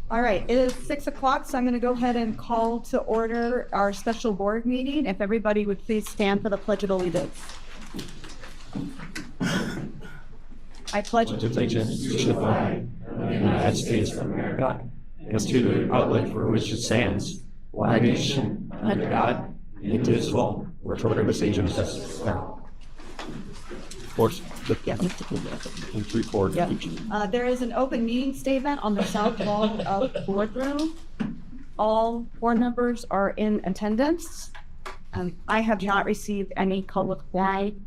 All right, it is 6 o'clock, so I'm going to go ahead and call to order our special board meeting. If everybody would please stand for the Pledge of Allegiance. I pledge allegiance to the flag of the United States of America and to the republic for which it stands, one nation, under God, indivisible, with liberty and justice for all. Of course, in 3/4. there is an open meeting statement on the south wall of the boardroom. All board members are in attendance. I have not received any public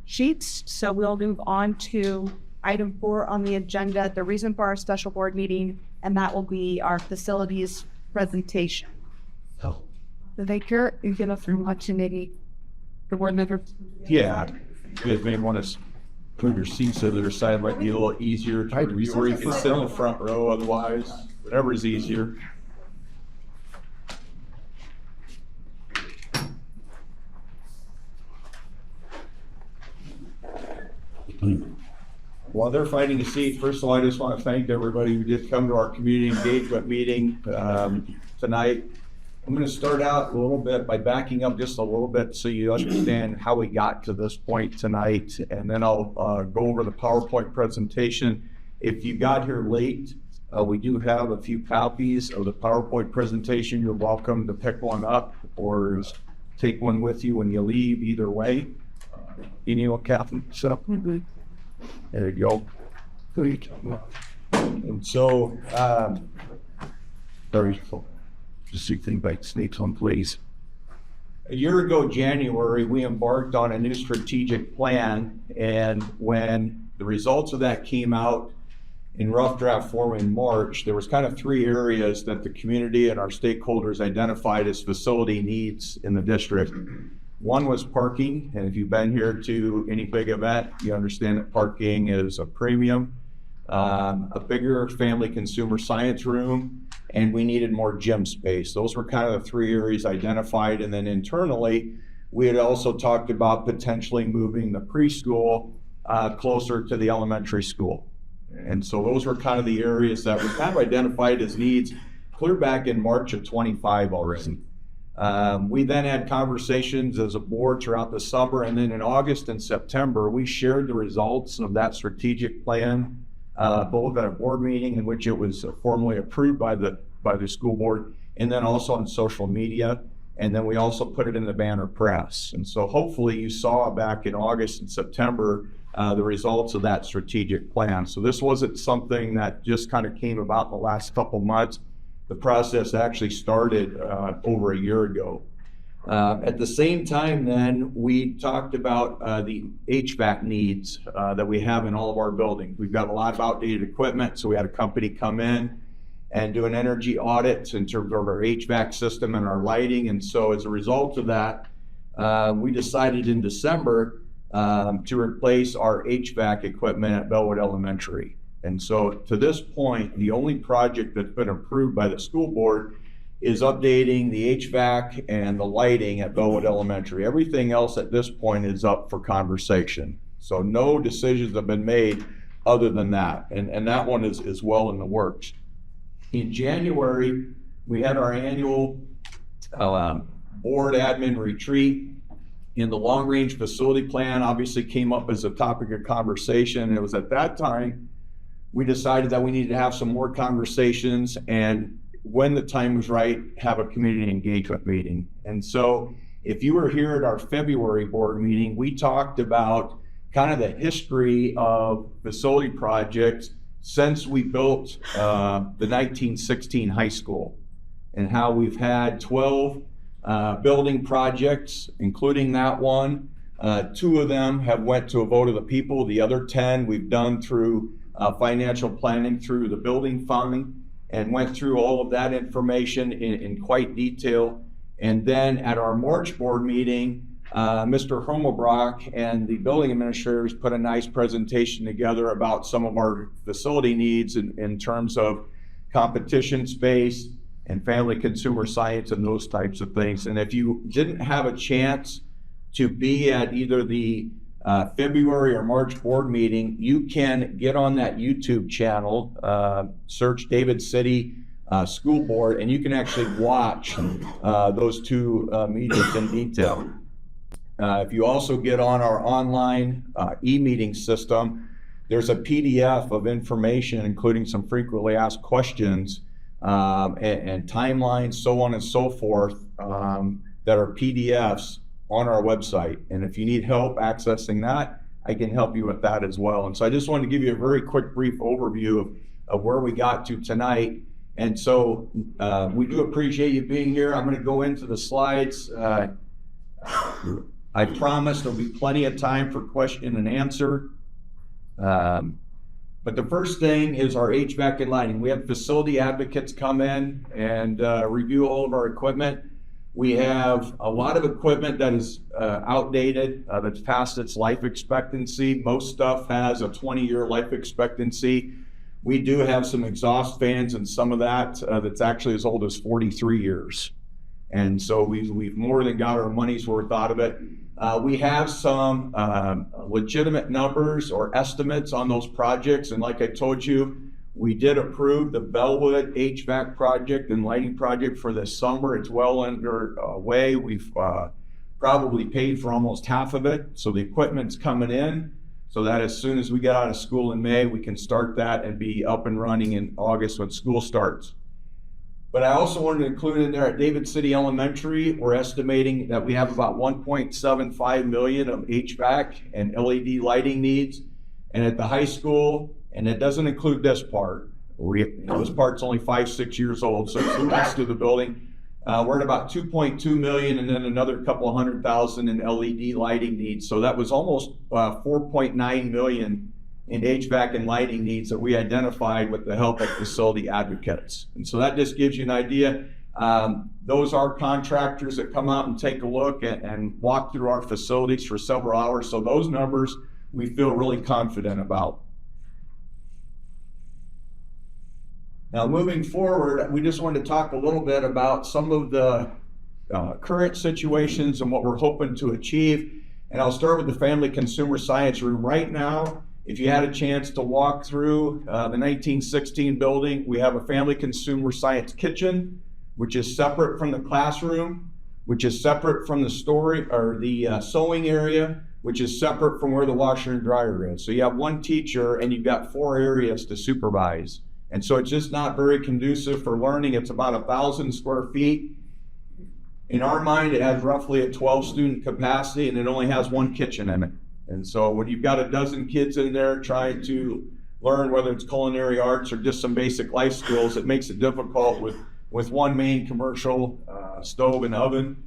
sheets, so we'll move on to item 4 on the agenda, the reason for our special board meeting, and that will be our facilities presentation. Oh. The Baker, you get us from watching maybe the board member. Yeah, you guys may want to move your seats to the other side, might be a little easier. Or you can sit on the front row otherwise, whatever is easier. While they're finding a seat, first of all, I just want to thank everybody who did come to our community engagement meeting tonight. I'm going to start out a little bit by backing up just a little bit so you understand how we got to this point tonight, and then I'll go over the PowerPoint presentation. If you got here late, we do have a few copies of the PowerPoint presentation. You're welcome to pick one up or take one with you when you leave, either way. You need one, Catherine? Sit up. There you go. And so, there you go. Just so you think about snakes on please. A year ago, January, we embarked on a new strategic plan, and when the results of that came out in rough draft form in March, there was kind of 3 areas that the community and our stakeholders identified as facility needs in the district. One was parking, and if you've been here to any big event, you understand that parking is a premium. A bigger family consumer science room, and we needed more gym space. Those were kind of the 3 areas identified. And then internally, we had also talked about potentially moving the preschool closer to the elementary school. And so those were kind of the areas that we kind of identified as needs clear back in March of 25 already. We then had conversations as a board throughout the summer, and then in August and September, we shared the results of that strategic plan, both at a board meeting in which it was formally approved by the school board, and then also on social media, and then we also put it in the banner press. And so hopefully you saw back in August and September the results of that strategic plan. So this wasn't something that just kind of came about in the last couple months. The process actually started over a year ago. At the same time then, we talked about the HVAC needs that we have in all of our buildings. We've got a lot of outdated equipment, so we had a company come in and do an energy audit in terms of our HVAC system and our lighting. And so as a result of that, we decided in December to replace our HVAC equipment at Bellwood Elementary. And so to this point, the only project that's been approved by the school board is updating the HVAC and the lighting at Bellwood Elementary. Everything else at this point is up for conversation. So no decisions have been made other than that. And that one is well in the works. In January, we had our annual board admin retreat. And the long-range facility plan obviously came up as a topic of conversation. It was at that time we decided that we needed to have some more conversations, and when the time was right, have a community engagement meeting. And so if you were here at our February board meeting, we talked about kind of the history of facility projects since we built the 1916 high school, and how we've had 12 building projects, including that one. 2 of them have went to a vote of the people. The other 10 we've done through financial planning through the building fund, and went through all of that information in quite detail. And then at our March board meeting, Mr. Homelbrock and the building administrators put a nice presentation together about some of our facility needs in terms of competition space and family consumer science and those types of things. And if you didn't have a chance to be at either the February or March board meeting, you can get on that YouTube channel, search David City school board, and you can actually watch those two meetings in detail. If you also get on our online e-meeting system, there's a PDF of information, including some frequently asked questions and timelines, so on and so forth, that are PDFs on our website. And if you need help accessing that, I can help you with that as well. And so I just wanted to give you a very quick, brief overview of where we got to tonight. And so we do appreciate you being here. I'm going to go into the slides. I promise there'll be plenty of time for question and answer. But the first thing is our HVAC and lighting. We have facility advocates come in and review all of our equipment. We have a lot of equipment that is outdated, that's past its life expectancy. Most stuff has a 20-year life expectancy. We do have some exhaust fans and some of that that's actually as old as 43 years. And so we've more than got our money's worth out of it. We have some legitimate numbers or estimates on those projects. And like I told you, we did approve the Bellwood HVAC project and lighting project for this summer. It's well underway. We've probably paid for almost half of it. So the equipment's coming in, so that as soon as we get out of school in May, we can start that and be up and running in August when school starts. But I also wanted to include in there at David City Elementary, we're estimating that we have about 1.75 million of HVAC and LED lighting needs. And at the high school, and it doesn't include this part, this part's only 5-6 years old, so it's the rest of the building. We're at about 2.2 million and then another couple of 100,000 in LED lighting needs. So that was almost 4.9 million in HVAC and lighting needs that we identified with the help of facility advocates. And so that just gives you an idea. Those are contractors that come out and take a look and walk through our facilities for several hours. So those numbers we feel really confident about. Now, moving forward, we just wanted to talk a little bit about some of the current situations and what we're hoping to achieve. And I'll start with the Family Consumer Science Room. Right now, if you had a chance to walk through the 1916 building, we have a Family Consumer Science kitchen, which is separate from the classroom, which is separate from the sewing area, which is separate from where the washer and dryer is. So you have one teacher and you've got 4 areas to supervise. And so it's just not very conducive for learning. It's about 1,000 square feet. In our mind, it has roughly a 12 student capacity and it only has 1 kitchen in it. And so when you've got a dozen kids in there trying to learn whether it's culinary arts or just some basic life skills, it makes it difficult with one main commercial stove and oven.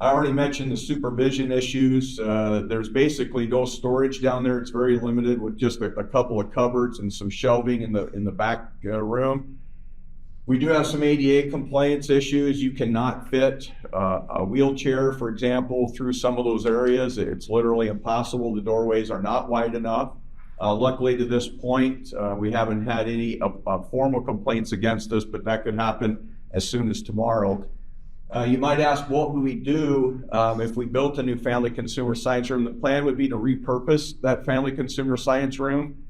I already mentioned the supervision issues. There's basically no storage down there. It's very limited with just a couple of cupboards and some shelving in the back room. We do have some ADA compliance issues. You cannot fit a wheelchair, for example, through some of those areas. It's literally impossible. The doorways are not wide enough. Luckily, to this point, we haven't had any formal complaints against us, but that could happen as soon as tomorrow. You might ask, what would we do if we built a new Family Consumer Science Room? The plan would be to repurpose that Family Consumer Science Room.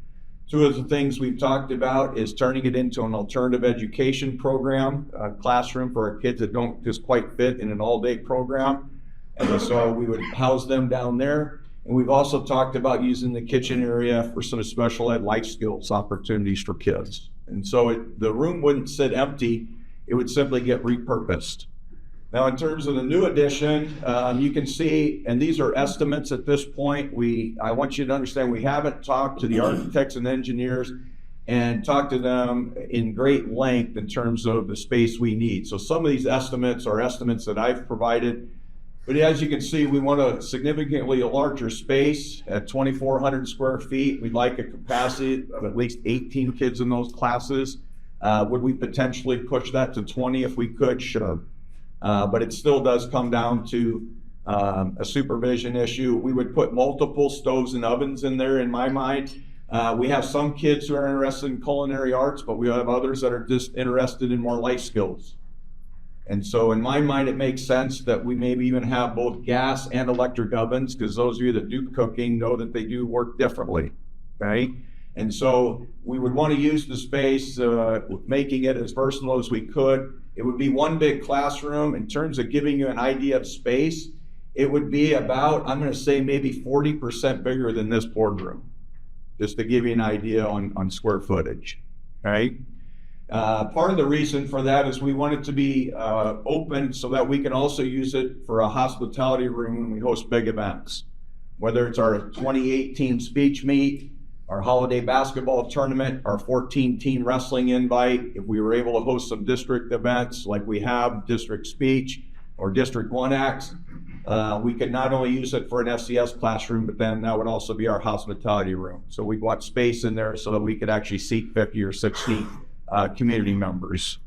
2 of the things we've talked about is turning it into an alternative education program, a classroom for our kids that don't just quite fit in an all-day program. And so we would house them down there. And we've also talked about using the kitchen area for some special ed life skills opportunities for kids. And so the room wouldn't sit empty, it would simply get repurposed. Now, in terms of the new addition, you can see, and these are estimates at this point. I want you to understand we haven't talked to the architects and engineers and talked to them in great length in terms of the space we need. So some of these estimates are estimates that I've provided. But as you can see, we want a significantly larger space at 2,400 square feet. We'd like a capacity of at least 18 kids in those classes. Would we potentially push that to 20 if we could? Sure. But it still does come down to a supervision issue. We would put multiple stoves and ovens in there in my mind. We have some kids who are interested in culinary arts, but we have others that are just interested in more life skills. And so in my mind, it makes sense that we maybe even have both gas and electric ovens, because those of you that do cooking know that they do work differently, okay? And so we would want to use the space, making it as versatile as we could. It would be one big classroom. In terms of giving you an idea of space, it would be about, I'm going to say maybe 40% bigger than this boardroom, just to give you an idea on square footage, right? Part of the reason for that is we want it to be open so that we can also use it for a hospitality room when we host big events, whether it's our 2018 speech meet, our holiday basketball tournament, our 14-team wrestling invite. If we were able to host some district events like we have, district speech or district 1 acts, we could not only use it for an FCS classroom, but then that would also be our hospitality room. So we want space in there so that we could actually seat 50 or 60 community members.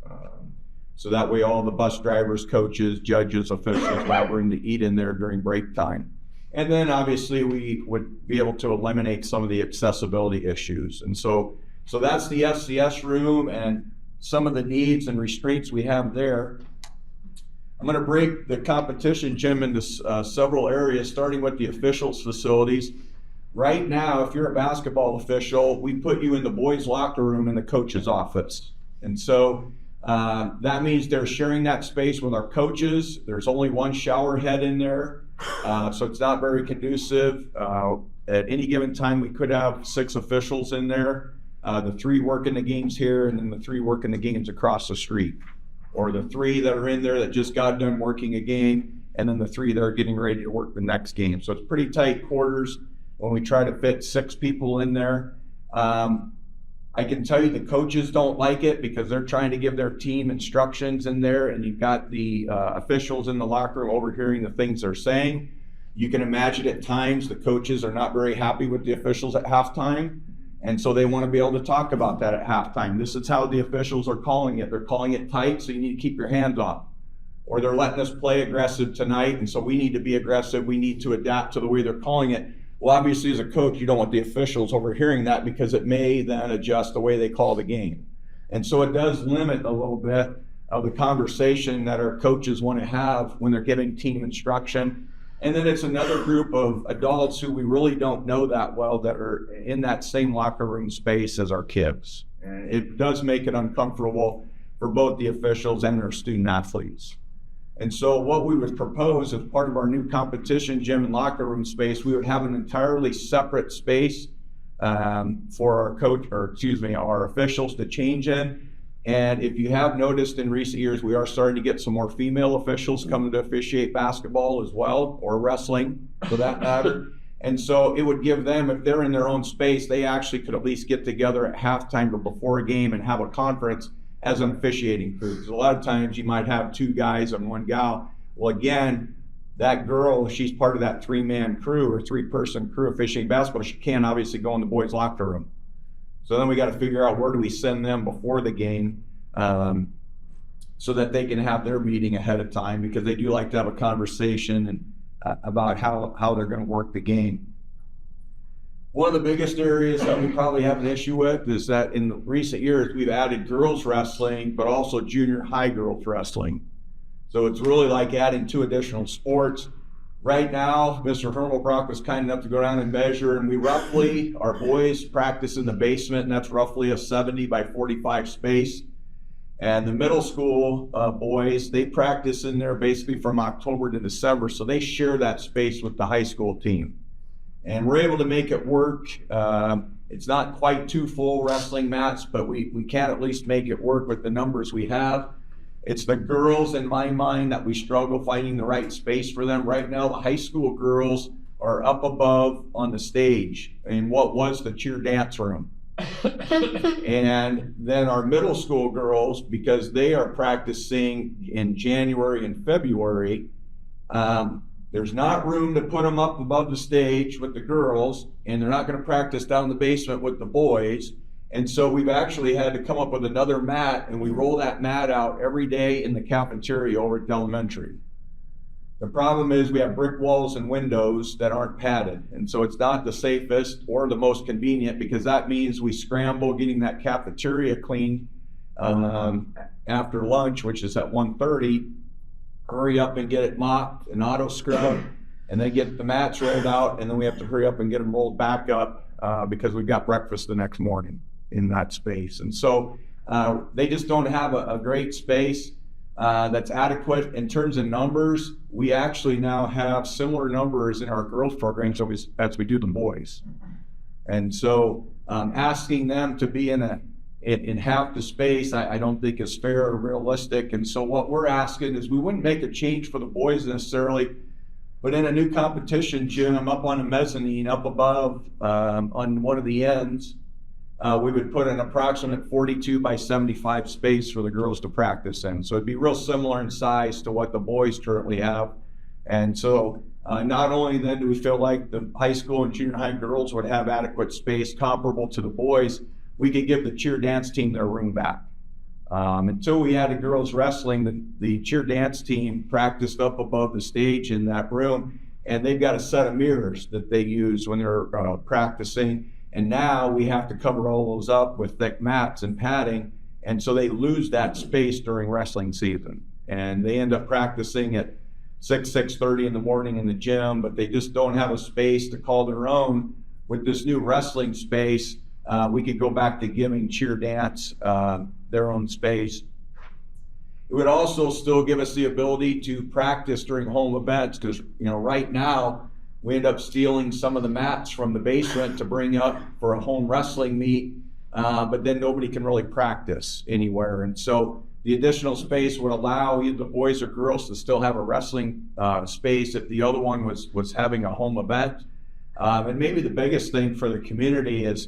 So that way all the bus drivers, coaches, judges, officials have room to eat in there during break time. And then obviously we would be able to eliminate some of the accessibility issues. And so that's the FCS room and some of the needs and restraints we have there. I'm going to break the competition gym into several areas, starting with the officials' facilities. Right now, if you're a basketball official, we put you in the boys' locker room in the coach's office. And so that means they're sharing that space with our coaches. There's only one shower head in there, so it's not very conducive. At any given time, we could have 6 officials in there, the 3 working the games here and then the 3 working the games across the street, or the 3 that are in there that just got done working a game, and then the 3 that are getting ready to work the next game. So it's pretty tight quarters when we try to fit 6 people in there. I can tell you the coaches don't like it because they're trying to give their team instructions in there, and you've got the officials in the locker room overhearing the things they're saying. You can imagine at times the coaches are not very happy with the officials at halftime, and so they want to be able to talk about that at halftime. This is how the officials are calling it. They're calling it tight, so you need to keep your hands off. Or they're letting us play aggressive tonight, and so we need to be aggressive. We need to adapt to the way they're calling it. Well, obviously, as a coach, you don't want the officials overhearing that because it may then adjust the way they call the game. And so it does limit a little bit of the conversation that our coaches want to have when they're giving team instruction. And then it's another group of adults who we really don't know that well that are in that same locker room space as our kids. And it does make it uncomfortable for both the officials and their student athletes. And so what we would propose as part of our new competition gym and locker room space, we would have an entirely separate space for our officials to change in. And if you have noticed in recent years, we are starting to get some more female officials coming to officiate basketball as well, or wrestling for that matter. And so it would give them, if they're in their own space, they actually could at least get together at halftime or before a game and have a conference as an officiating crew. Because a lot of times you might have 2 guys and 1 gal. Well, again, that girl, she's part of that 3-man crew or 3-person crew officiating basketball. She can't obviously go in the boys' locker room. So then we got to figure out where do we send them before the game so that they can have their meeting ahead of time, because they do like to have a conversation and about how they're going to work the game. One of the biggest areas that we probably have an issue with is that in recent years, we've added girls wrestling, but also junior high girls wrestling. So it's really like adding 2 additional sports. Right now, Mr. Hermelbrock was kind enough to go down and measure, and we roughly, our boys practice in the basement, and that's roughly a 70 by 45 space. And the middle school boys, they practice in there basically from October to December, so they share that space with the high school team. And we're able to make it work. It's not quite 2 full wrestling mats, but we can at least make it work with the numbers we have. It's the girls, in my mind, that we struggle finding the right space for them. Right now, the high school girls are up above on the stage in what was the cheer dance room. And then our middle school girls, because they are practicing in January and February, there's not room to put them up above the stage with the girls, and they're not going to practice down in the basement with the boys. And so we've actually had to come up with another mat, and we roll that mat out every day in the cafeteria over at elementary. The problem is we have brick walls and windows that aren't padded, and so it's not the safest or the most convenient, because that means we scramble getting that cafeteria cleaned after lunch, which is at 1:30. Hurry up and get it mopped and auto scrub, and they get the mats rolled out, and then we have to hurry up and get them rolled back up because we've got breakfast the next morning in that space. And so they just don't have a great space that's adequate. In terms of numbers, we actually now have similar numbers in our girls programs as we do the boys. And so asking them to be in half the space, I don't think is fair or realistic. And so what we're asking is we wouldn't make a change for the boys necessarily, but in a new competition gym up on a mezzanine up above on one of the ends, we would put an approximate 42 by 75 space for the girls to practice in. So it'd be real similar in size to what the boys currently have. And so not only then do we feel like the high school and junior high girls would have adequate space comparable to the boys, we could give the cheer dance team their room back. Until we added girls wrestling, the cheer dance team practiced up above the stage in that room, and they've got a set of mirrors that they use when they're practicing. And now we have to cover all those up with thick mats and padding, and so they lose that space during wrestling season. And they end up practicing at 6:30 in the morning in the gym, but they just don't have a space to call their own. With this new wrestling space, we could go back to giving cheer dance their own space. It would also still give us the ability to practice during home events, because right now we end up stealing some of the mats from the basement to bring up for a home wrestling meet, but then nobody can really practice anywhere. And so the additional space would allow either the boys or girls to still have a wrestling space if the other one was having a home event. And maybe the biggest thing for the community is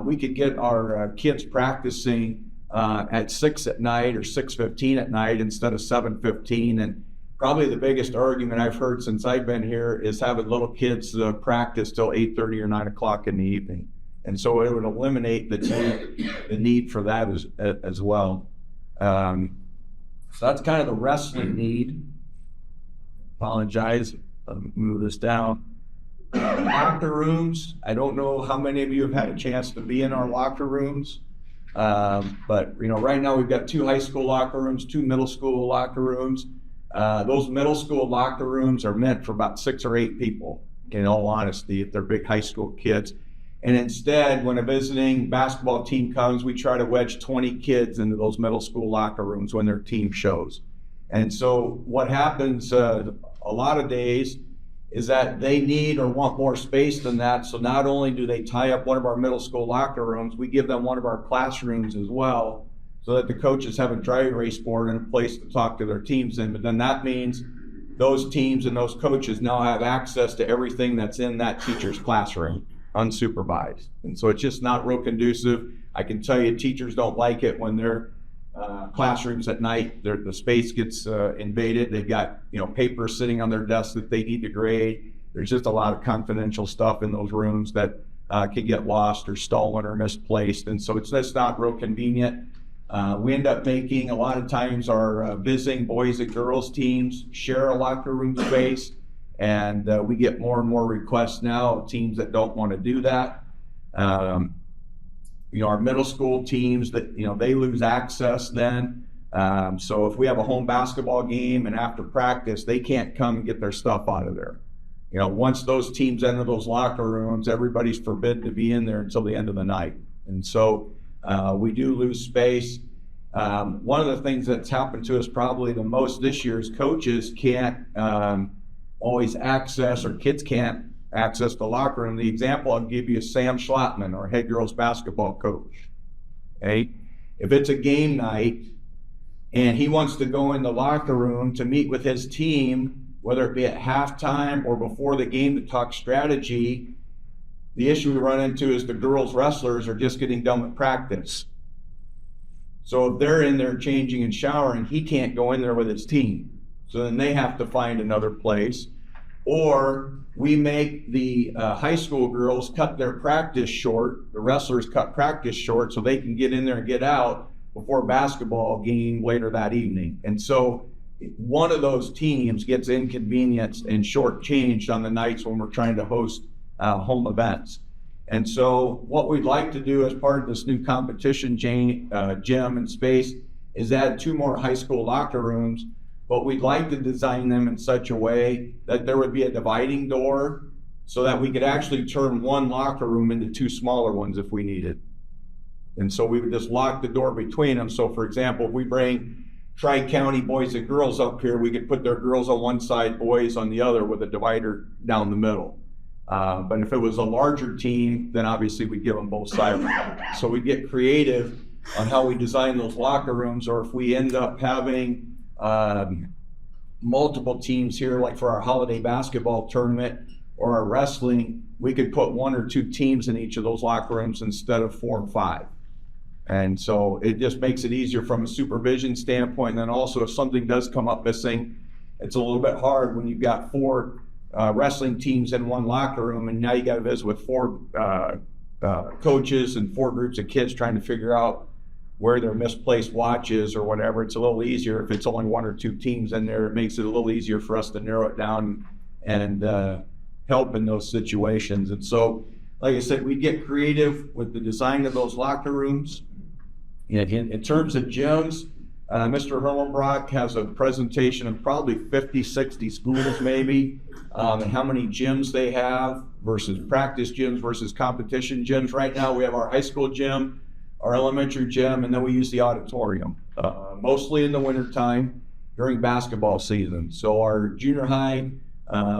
we could get our kids practicing at 6 at night or 6:15 at night instead of 7:15. And probably the biggest argument I've heard since I've been here is having little kids practice till 8:30 or 9 o'clock in the evening. And so it would eliminate the need for that as well. So that's kind of the wrestling need. Apologize, I'll move this down. Locker rooms, I don't know how many of you have had a chance to be in our locker rooms. But right now we've got 2 high school locker rooms, 2 middle school locker rooms. Those middle school locker rooms are meant for about 6 or 8 people, in all honesty, if they're big high school kids. And instead, when a visiting basketball team comes, we try to wedge 20 kids into those middle school locker rooms when their team shows. And so what happens a lot of days is that they need or want more space than that. So not only do they tie up one of our middle school locker rooms, we give them one of our classrooms as well, so that the coaches have a dry erase board and a place to talk to their teams in. But then that means those teams and those coaches now have access to everything that's in that teacher's classroom, unsupervised. And so it's just not real conducive. I can tell you teachers don't like it when their classrooms at night, the space gets invaded. They've got papers sitting on their desks that they need to grade. There's just a lot of confidential stuff in those rooms that can get lost or stolen or misplaced. And so it's just not real convenient. We end up making, a lot of times, our visiting boys and girls teams share a locker room space, and we get more and more requests now of teams that don't want to do that. Our middle school teams, that they lose access then. So if we have a home basketball game and after practice, they can't come and get their stuff out of there. Once those teams enter those locker rooms, everybody's forbidden to be in there until the end of the night. And so we do lose space. One of the things that's happened to us probably the most this year is coaches can't always access, or kids can't access the locker room. The example I'll give you is Sam Schlattman, our head girls basketball coach. Okay? If it's a game night and he wants to go in the locker room to meet with his team, whether it be at halftime or before the game to talk strategy, the issue we run into is the girls wrestlers are just getting done with practice. So if they're in there changing and showering, he can't go in there with his team. So then they have to find another place. Or we make the high school girls cut their practice short, the wrestlers cut practice short so they can get in there and get out before basketball game later that evening. And so one of those teams gets inconvenienced and shortchanged on the nights when we're trying to host home events. And so what we'd like to do as part of this new competition gym and space is add 2 more high school locker rooms. but we'd like to design them in such a way that there would be a dividing door so that we could actually turn one locker room into two smaller ones if we needed. And so we would just lock the door between them. So for example, if we bring Tri-County boys and girls up here, we could put their girls on one side, boys on the other, with a divider down the middle. But if it was a larger team, then obviously we'd give them both sides. So we get creative on how we design those locker rooms, or if we end up having multiple teams here, like for our holiday basketball tournament or our wrestling, we could put 1 or 2 teams in each of those locker rooms instead of 4 and 5. And so it just makes it easier from a supervision standpoint. And then also, if something does come up missing, it's a little bit hard when you've got 4 wrestling teams in one locker room, and now you got to visit with 4 coaches and 4 groups of kids trying to figure out where their misplaced watch is or whatever. It's a little easier if it's only 1 or 2 teams in there. It makes it a little easier for us to narrow it down and help in those situations. And so, like I said, we get creative with the design of those locker rooms. In terms of gyms, Mr. Herlenbrock has a presentation of probably 50, 60 schools maybe, and how many gyms they have versus practice gyms versus competition gyms. Right now we have our high school gym, our elementary gym, and then we use the auditorium, mostly in the wintertime during basketball season. So our junior high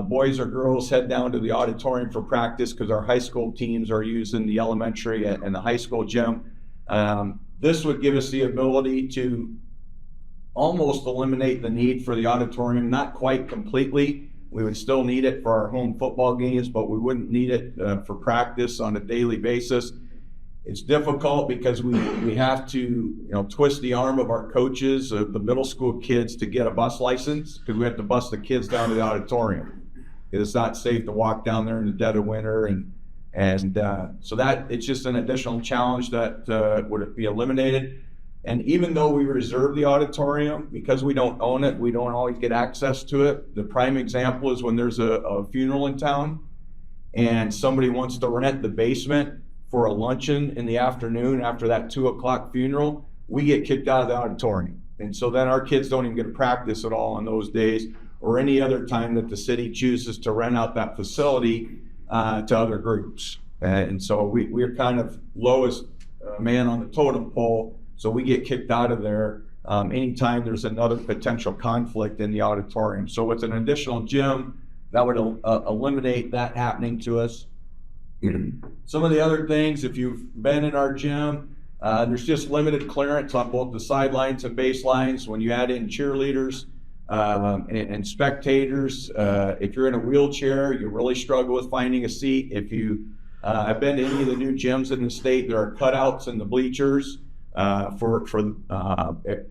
boys or girls head down to the auditorium for practice because our high school teams are using the elementary and the high school gym. This would give us the ability to almost eliminate the need for the auditorium, not quite completely. We would still need it for our home football games, but we wouldn't need it for practice on a daily basis. It's difficult because we have to twist the arm of our coaches, of the middle school kids, to get a bus license, because we have to bus the kids down to the auditorium. It's not safe to walk down there in the dead of winter, and so that it's just an additional challenge that would be eliminated. And even though we reserve the auditorium, because we don't own it, we don't always get access to it. The prime example is when there's a funeral in town and somebody wants to rent the basement for a luncheon in the afternoon after that 2 o'clock funeral, we get kicked out of the auditorium. And so then our kids don't even get to practice at all on those days, or any other time that the city chooses to rent out that facility to other groups. And so we're kind of lowest man on the totem pole, so we get kicked out of there anytime there's another potential conflict in the auditorium. So with an additional gym, that would eliminate that happening to us. Some of the other things, if you've been in our gym, there's just limited clearance on both the sidelines and baselines. When you add in cheerleaders and spectators, if you're in a wheelchair, you really struggle with finding a seat. If you have been to any of the new gyms in the state, there are cutouts in the bleachers for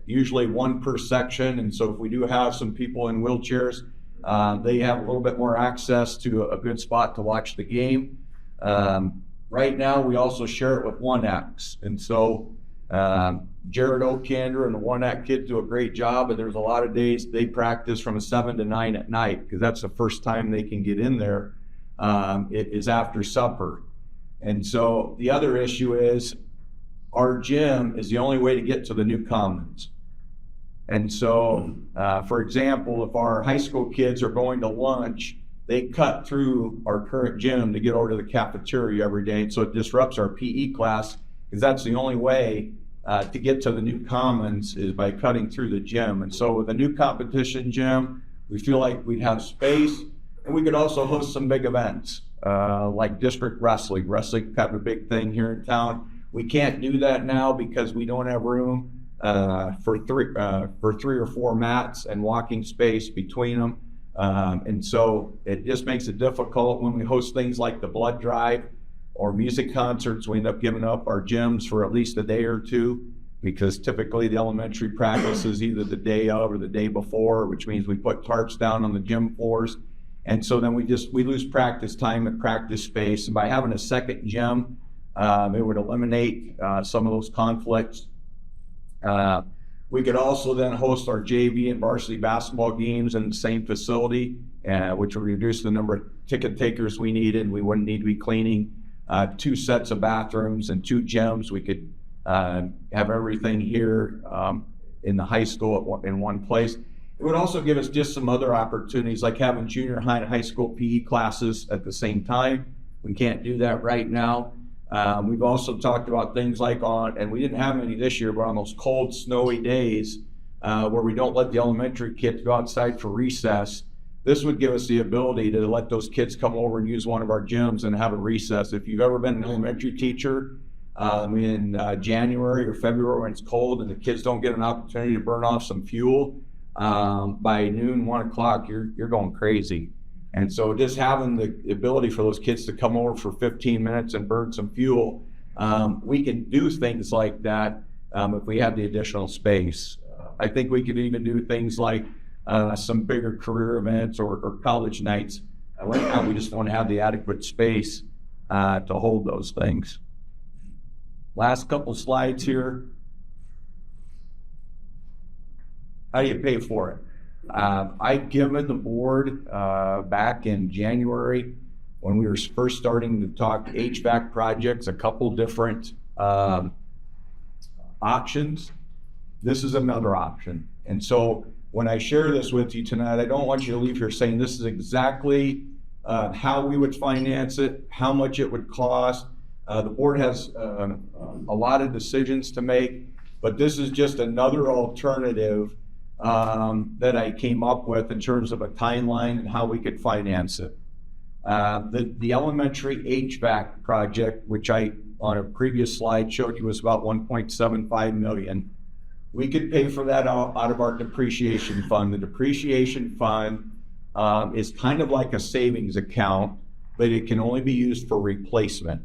usually 1 per section. And so if we do have some people in wheelchairs, they have a little bit more access to a good spot to watch the game. Right now, we also share it with 1X. And so Jared O'Kander and the 1X kids do a great job, and there's a lot of days they practice from 7 to 9 at night, because that's the first time they can get in there. It is after supper. And so the other issue is our gym is the only way to get to the new commons. And so, for example, if our high school kids are going to lunch, they cut through our current gym to get over to the cafeteria every day. So it disrupts our PE class, because that's the only way to get to the new commons is by cutting through the gym. And so with a new competition gym, we feel like we'd have space, and we could also host some big events like district wrestling. Wrestling kind of a big thing here in town. We can't do that now because we don't have room for 3 or 4 mats and walking space between them. And so it just makes it difficult when we host things like the blood drive or music concerts. We end up giving up our gyms for at least a day or 2, because typically the elementary practice is either the day of or the day before, which means we put tarps down on the gym floors. And so then we lose practice time and practice space. And by having a second gym, it would eliminate some of those conflicts. We could also then host our JV and varsity basketball games in the same facility, which would reduce the number of ticket takers we needed. We wouldn't need to be cleaning 2 sets of bathrooms and 2 gyms. We could have everything here in the high school in one place. It would also give us just some other opportunities, like having junior high and high school PE classes at the same time. We can't do that right now. We've also talked about things like and we didn't have any this year, but on those cold, snowy days where we don't let the elementary kids go outside for recess, this would give us the ability to let those kids come over and use one of our gyms and have a recess. If you've ever been an elementary teacher in January or February when it's cold and the kids don't get an opportunity to burn off some fuel, by noon, 1 o'clock, you're going crazy. And so just having the ability for those kids to come over for 15 minutes and burn some fuel, we can do things like that if we have the additional space. I think we could even do things like some bigger career events or college nights. Right now, we just don't have the adequate space to hold those things. Last couple slides here. How do you pay for it? I've given the board back in January when we were first starting to talk HVAC projects, a couple different options. This is another option. And so when I share this with you tonight, I don't want you to leave here saying this is exactly how we would finance it, how much it would cost. The board has a lot of decisions to make, but this is just another alternative that I came up with in terms of a timeline and how we could finance it. The elementary HVAC project, which I, on a previous slide, showed you was about $1.75 million. We could pay for that out of our depreciation fund. The depreciation fund is kind of like a savings account, but it can only be used for replacement.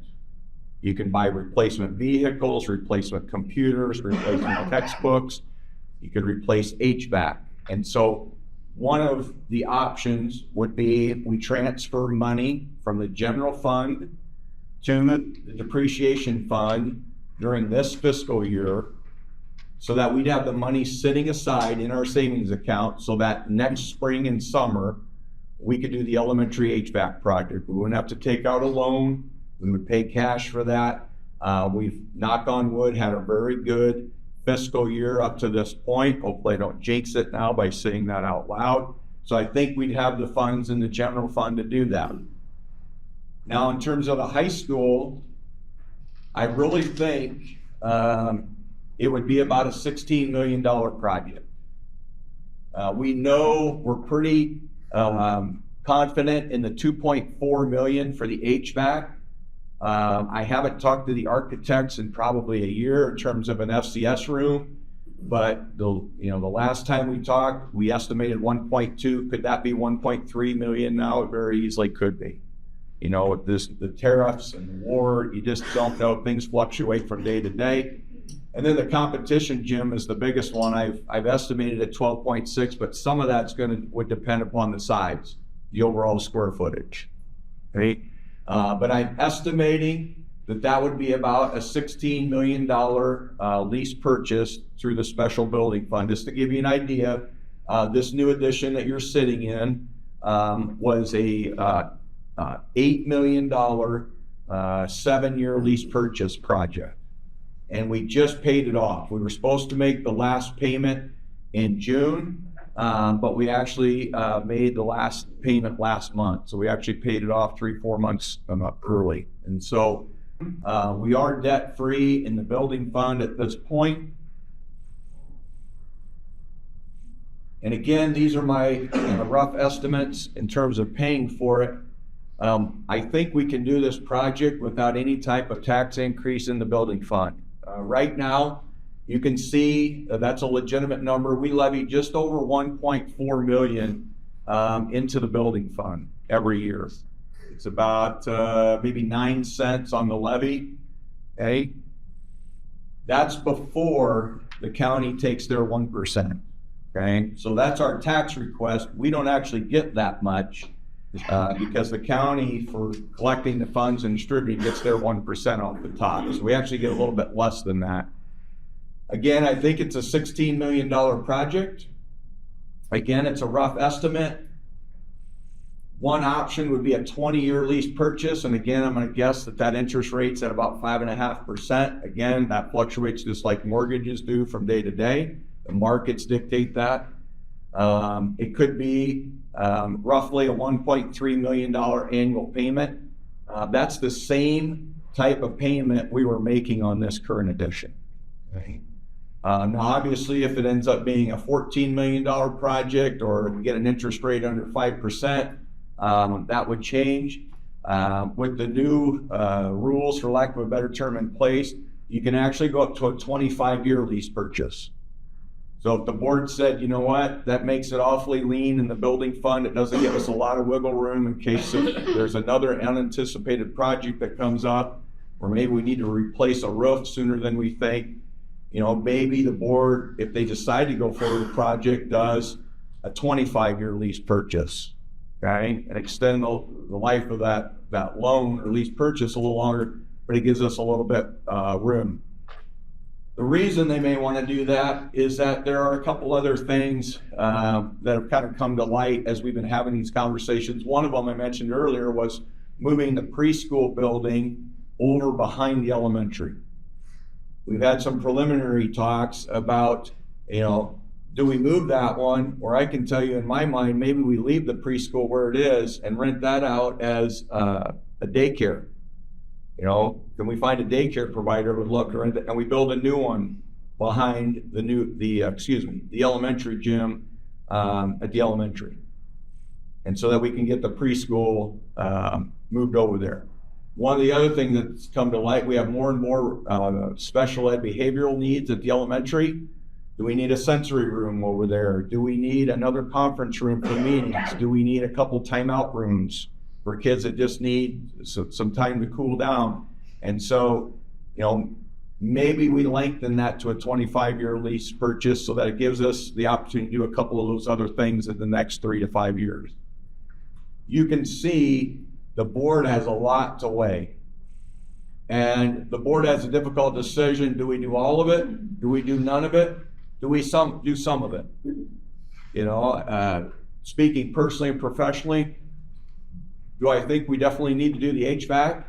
You can buy replacement vehicles, replacement computers, replacement textbooks. You could replace HVAC. And so one of the options would be we transfer money from the general fund to the depreciation fund during this fiscal year so that we'd have the money sitting aside in our savings account so that next spring and summer we could do the elementary HVAC project. We wouldn't have to take out a loan. We would pay cash for that. We've, knock on wood, had a very good fiscal year up to this point. Hopefully I don't jinx it now by saying that out loud. So I think we'd have the funds in the general fund to do that. Now in terms of the high school, I really think it would be about a $16 million project. We know we're pretty confident in the $2.4 million for the HVAC. I haven't talked to the architects in probably a year in terms of an FCS room, but the last time we talked, we estimated 1.2. Could that be 1.3 million now? It very easily could be. With the tariffs and the war, you just don't know. Things fluctuate from day to day. And then the competition gym is the biggest one. I've estimated at 12.6, but some of that's would depend upon the size, the overall square footage. Okay. But I'm estimating that would be about a $16 million lease purchase through the special building fund. Just to give you an idea, this new addition that you're sitting in was a $8 million 7-year lease purchase project. And we just paid it off. We were supposed to make the last payment in June. But we actually made the last payment last month. So we actually paid it off 3-4 months early. And so we are debt free in the building fund at this point. And again, these are my rough estimates in terms of paying for it. I think we can do this project without any type of tax increase in the building fund. Right now, you can see that's a legitimate number. We levy just over 1.4 million into the building fund every year. It's about maybe 9 cents on the levy. Okay, that's before the county takes their 1%. Okay, so that's our tax request. We don't actually get that much because the county, for collecting the funds and distributing, gets their 1% off the top. So we actually get a little bit less than that. Again, I think it's a $16 million project. Again, it's a rough estimate. One option would be a 20-year lease purchase. And again, I'm going to guess that interest rate's at about 5.5%. Again, that fluctuates just like mortgages do from day to day. The markets dictate that. It could be roughly a $1.3 million annual payment. That's the same type of payment we were making on this current edition. Okay. Now, obviously, if it ends up being a $14 million project or we get an interest rate under 5%, that would change. With the new rules, for lack of a better term, in place, you can actually go up to a 25-year lease purchase. So if the board said, you know what, that makes it awfully lean in the building fund, it doesn't give us a lot of wiggle room in case there's another unanticipated project that comes up, or maybe we need to replace a roof sooner than we think, you know, maybe the board, if they decide to go forward with the project, does a 25-year lease purchase, okay, and extend the life of that loan or lease purchase a little longer, but it gives us a little bit room. The reason they may want to do that is that there are a couple other things that have kind of come to light as we've been having these conversations. One of them I mentioned earlier was moving the preschool building over behind the elementary. We've had some preliminary talks about, you know, do we move that one? Or I can tell you in my mind, maybe we leave the preschool where it is and rent that out as a daycare. You know, can we find a daycare provider who would love to rent it? And we build a new one behind the elementary gym at the elementary. And so that we can get the preschool moved over there. One of the other things that's come to light, we have more and more special ed behavioral needs at the elementary. Do we need a sensory room over there? Do we need another conference room for meetings? Do we need a couple timeout rooms for kids that just need some time to cool down? And so, you know, maybe we lengthen that to a 25-year lease purchase so that it gives us the opportunity to do a couple of those other things in the next 3 to 5 years. You can see the board has a lot to weigh. And the board has a difficult decision. Do we do all of it? Do we do none of it? Do we do some of it? You know, speaking personally and professionally, do I think we definitely need to do the HVAC?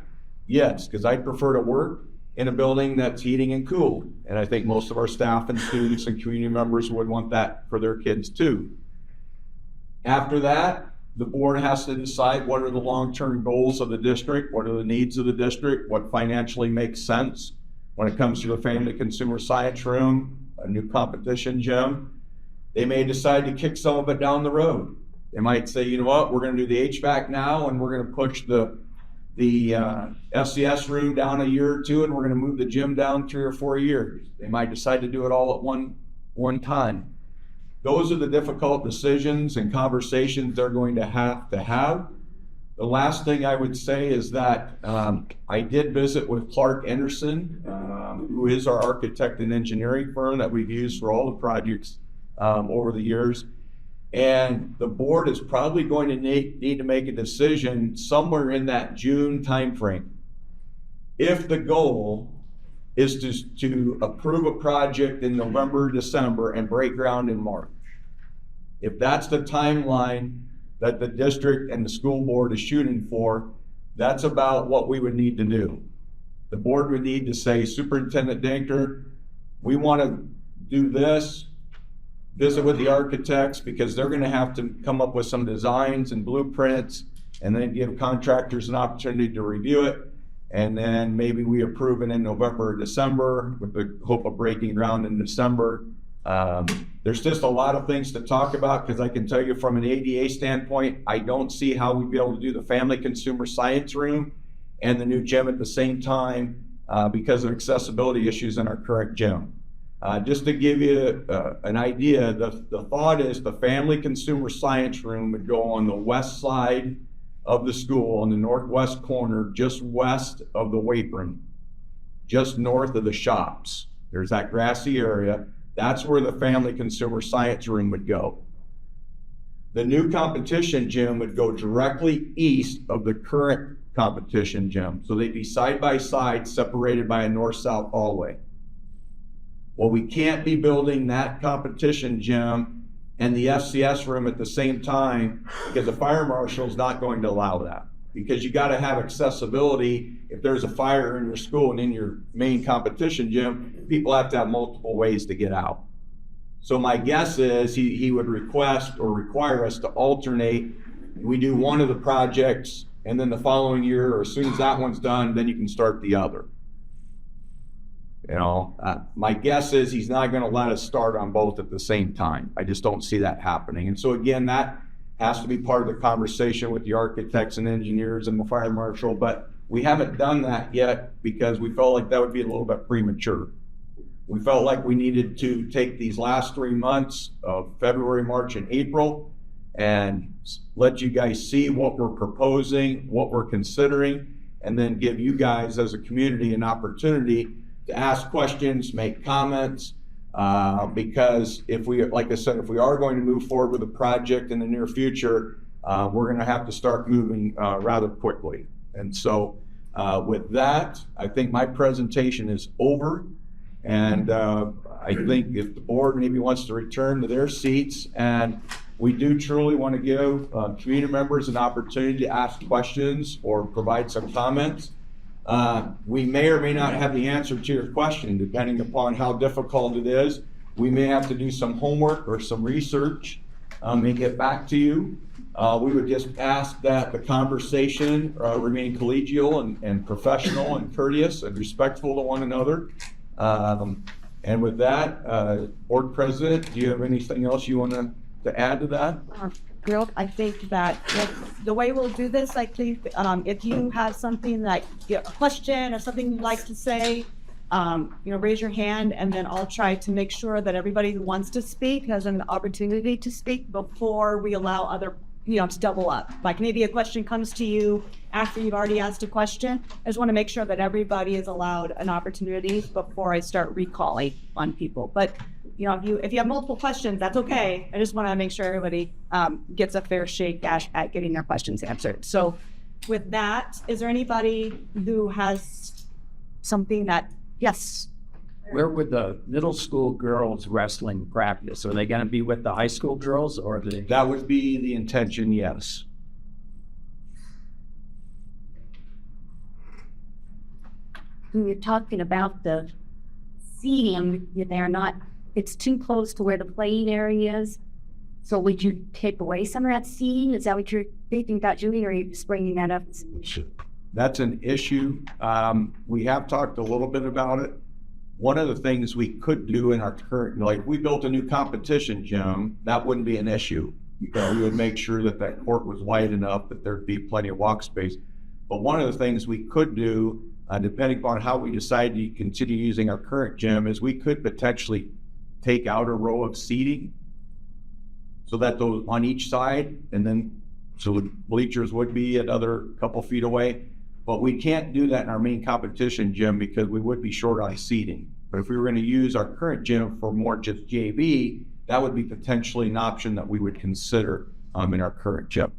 Yes, because I'd prefer to work in a building that's heating and cooled. And I think most of our staff and students and community members would want that for their kids too. After that, the board has to decide what are the long-term goals of the district, what are the needs of the district, what financially makes sense when it comes to the family consumer science room, a new competition gym. They may decide to kick some of it down the road. They might say, you know what, we're going to do the HVAC now and we're going to push the FCS room down a year or two and we're going to move the gym down 3 or 4 years. They might decide to do it all at one time. Those are the difficult decisions and conversations they're going to have. The last thing I would say is that I did visit with Clark Anderson, who is our architect and engineering firm that we've used for all the projects over the years. And the board is probably going to need to make a decision somewhere in that June timeframe. If the goal is to approve a project in November, December, and break ground in March. If that's the timeline that the district and the school board is shooting for, that's about what we would need to do. The board would need to say, Superintendent Dinker, we want to do this, visit with the architects because they're going to have to come up with some designs and blueprints and then give contractors an opportunity to review it. And then maybe we approve it in November or December with the hope of breaking ground in December. There's just a lot of things to talk about because I can tell you from an ADA standpoint, I don't see how we'd be able to do the family consumer science room and the new gym at the same time because of accessibility issues in our current gym. Just to give you an idea, the thought is the family consumer science room would go on the west side of the school on the northwest corner, just west of the weight room, just north of the shops. There's that grassy area. That's where the family consumer science room would go. The new competition gym would go directly east of the current competition gym. So they'd be side by side, separated by a north-south hallway. Well, we can't be building that competition gym and the FCS room at the same time because the fire marshal is not going to allow that. Because you got to have accessibility. If there's a fire in your school and in your main competition gym, people have to have multiple ways to get out. So my guess is he would request or require us to alternate. We do one of the projects, and then the following year, or as soon as that one's done, then you can start the other. You know, my guess is he's not going to let us start on both at the same time. I just don't see that happening. And so again, that has to be part of the conversation with the architects and engineers and the fire marshal, but we haven't done that yet because we felt like that would be a little bit premature. We felt like we needed to take these last 3 months of February, March, and April and let you guys see what we're proposing, what we're considering, and then give you guys as a community an opportunity to ask questions, make comments, because if we, like I said, if we are going to move forward with a project in the near future, we're going to have to start moving rather quickly. And so with that, I think my presentation is over. And I think if the board maybe wants to return to their seats, and we do truly want to give community members an opportunity to ask questions or provide some comments. We may or may not have the answer to your question, depending upon how difficult it is. We may have to do some homework or some research and get back to you. We would just ask that the conversation remain collegial and professional and courteous and respectful to one another. And with that, Board President, do you have anything else you want to add to that? Bill, I think that the way we'll do this, I think, if you have something like a question or something you'd like to say, raise your hand, and then I'll try to make sure that everybody who wants to speak has an opportunity to speak before we allow other, to double up. Like maybe a question comes to you after you've already asked a question. I just want to make sure that everybody is allowed an opportunity before I start recalling on people. But if you have multiple questions, that's okay. I just want to make sure everybody gets a fair shake at getting their questions answered. So with that, is there anybody who has something that, yes? Where would the middle school girls wrestling practice? Are they going to be with the high school girls, or are they? That would be the intention, yes. When you're talking about the seating, they're not, it's too close to where the playing area is. So would you take away some of that seating? Is that what you're thinking about doing, or are you just bringing that up? That's an issue. We have talked a little bit about it. One of the things we could do in our current, like we built a new competition gym, that wouldn't be an issue. We would make sure that that court was wide enough that there'd be plenty of walk space. But one of the things we could do, depending upon how we decide to continue using our current gym, is we could potentially take out a row of seating so that those on each side, and then so the bleachers would be another couple feet away. But we can't do that in our main competition gym because we would be short on seating. But if we were going to use our current gym for more just JV, that would be potentially an option that we would consider in our current gym.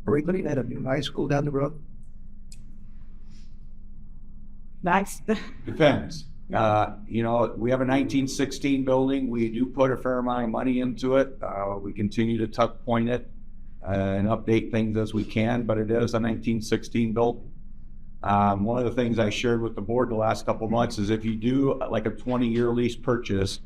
Are we looking at a new high school down the road? That's Depends. We have a 1916 building. We do put a fair amount of money into it. We continue to tuck point it and update things as we can, but it is a 1916 building. One of the things I shared with the board the last couple of months is if you do like a 20-year lease purchase,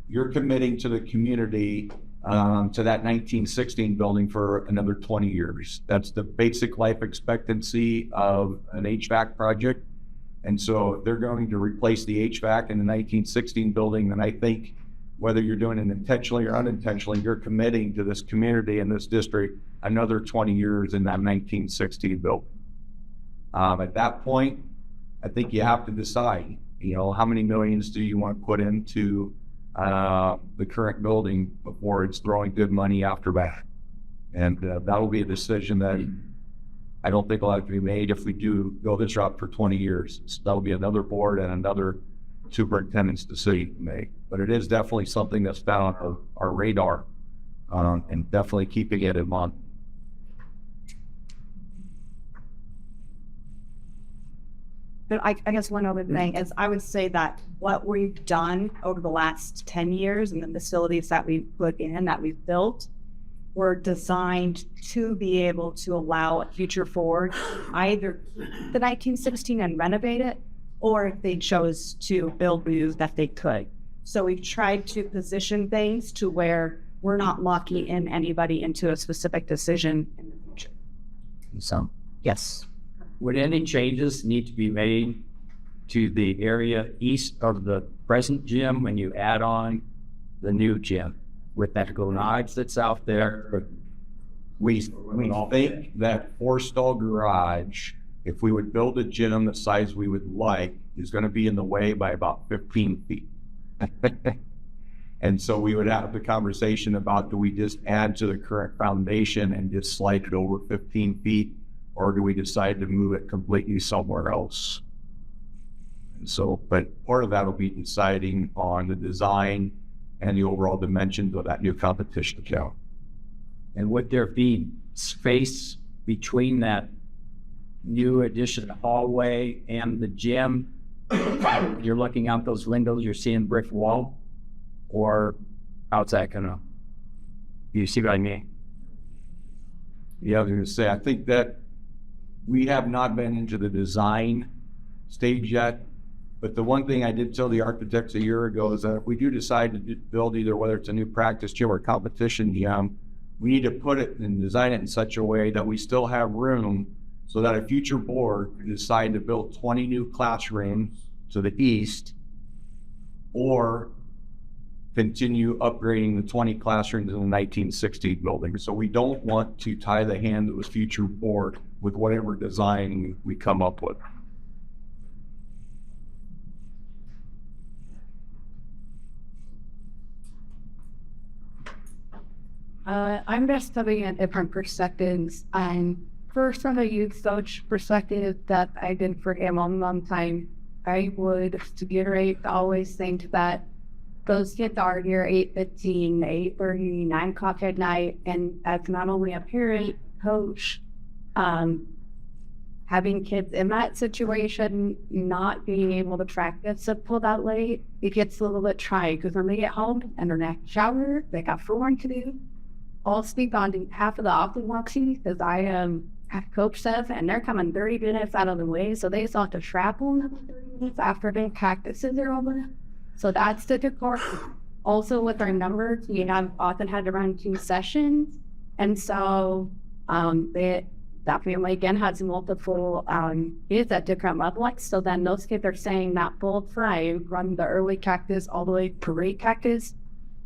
you're committing to the community to that 1916 building for another 20 years. That's the basic life expectancy of an HVAC project. And so if they're going to replace the HVAC in the 1916 building, then I think whether you're doing it intentionally or unintentionally, you're committing to this community and this district another 20 years in that 1916 building. At that point, I think you have to decide, how many millions do you want to put into the current building before it's throwing good money after that. And that will be a decision that I don't think will have to be made if we do go this route for 20 years. So that'll be another board and another superintendent's decision to make. But it is definitely something that's down on our radar and definitely keeping it in mind. But I guess one other thing is I would say that what we've done over the last 10 years and the facilities that we've put in, that we've built, were designed to be able to allow a future forward, either the 1916 and renovate it, or if they chose to build new that they could. So we've tried to position things to where we're not locking in anybody into a specific decision in the future. So, Yes. would any changes need to be made to the area east of the present gym when you add on the new gym with that garage that's out there? We think that 4-stall garage, if we would build a gym the size we would like, is going to be in the way by about 15 feet. And so we would have the conversation about, do we just add to the current foundation and just slide it over 15 feet? Or do we decide to move it completely somewhere else? And so, but part of that will be deciding on the design and the overall dimensions of that new competition account. And would there be space between that new addition hallway and the gym? You're looking out those windows, you're seeing brick wall? Or how's that gonna, you see what I mean? Yeah, I was going to say, I think that we have not been into the design stage yet. But the one thing I did tell the architects a year ago is that if we do decide to build either, whether it's a new practice gym or competition gym, we need to put it and design it in such a way that we still have room so that a future board could decide to build 20 new classrooms to the east, or continue upgrading the 20 classrooms in the 1960 building. So we don't want to tie the hand of the future board with whatever design we come up with. I'm just coming at different perspectives. And first, from a youth coach perspective that I did for a long time, I would reiterate, always think that those kids are here 8:15, 8:30, 9 o'clock at night. And as not only a parent, coach, having kids in that situation, not being able to practice until that late, it gets a little bit trying because when they get home and they're not shower, they got homework to do. I'll speak on behalf of the often walking because I am coach staff and they're coming 30 minutes out of the way, so they still have to travel 30 minutes after they practices are over. So that's difficult. Also with our numbers, we have often had to run 2 sessions, and so that family again has multiple kids at different levels. So then those kids are saying that full time run the early practice all the way to late practice.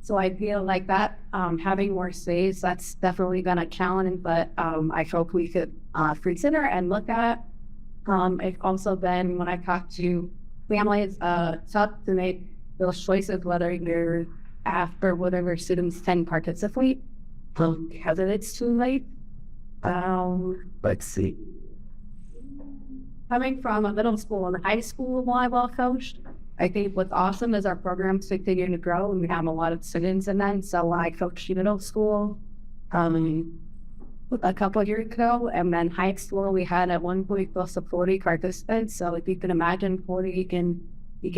So I feel like that having more space, that's definitely been a challenge, but I hope we could consider and look at. It's also been, when I talk to families, tough to make those choices, whether you're after whatever students can participate, because it's too late. Let's see. Coming from a middle school and high school volleyball coach, I think what's awesome is our programs continue to grow and we have a lot of students in them. So when I coached middle school a couple of years ago, and then high school, we had at one point close to 40 participants. So if you can imagine 40, you can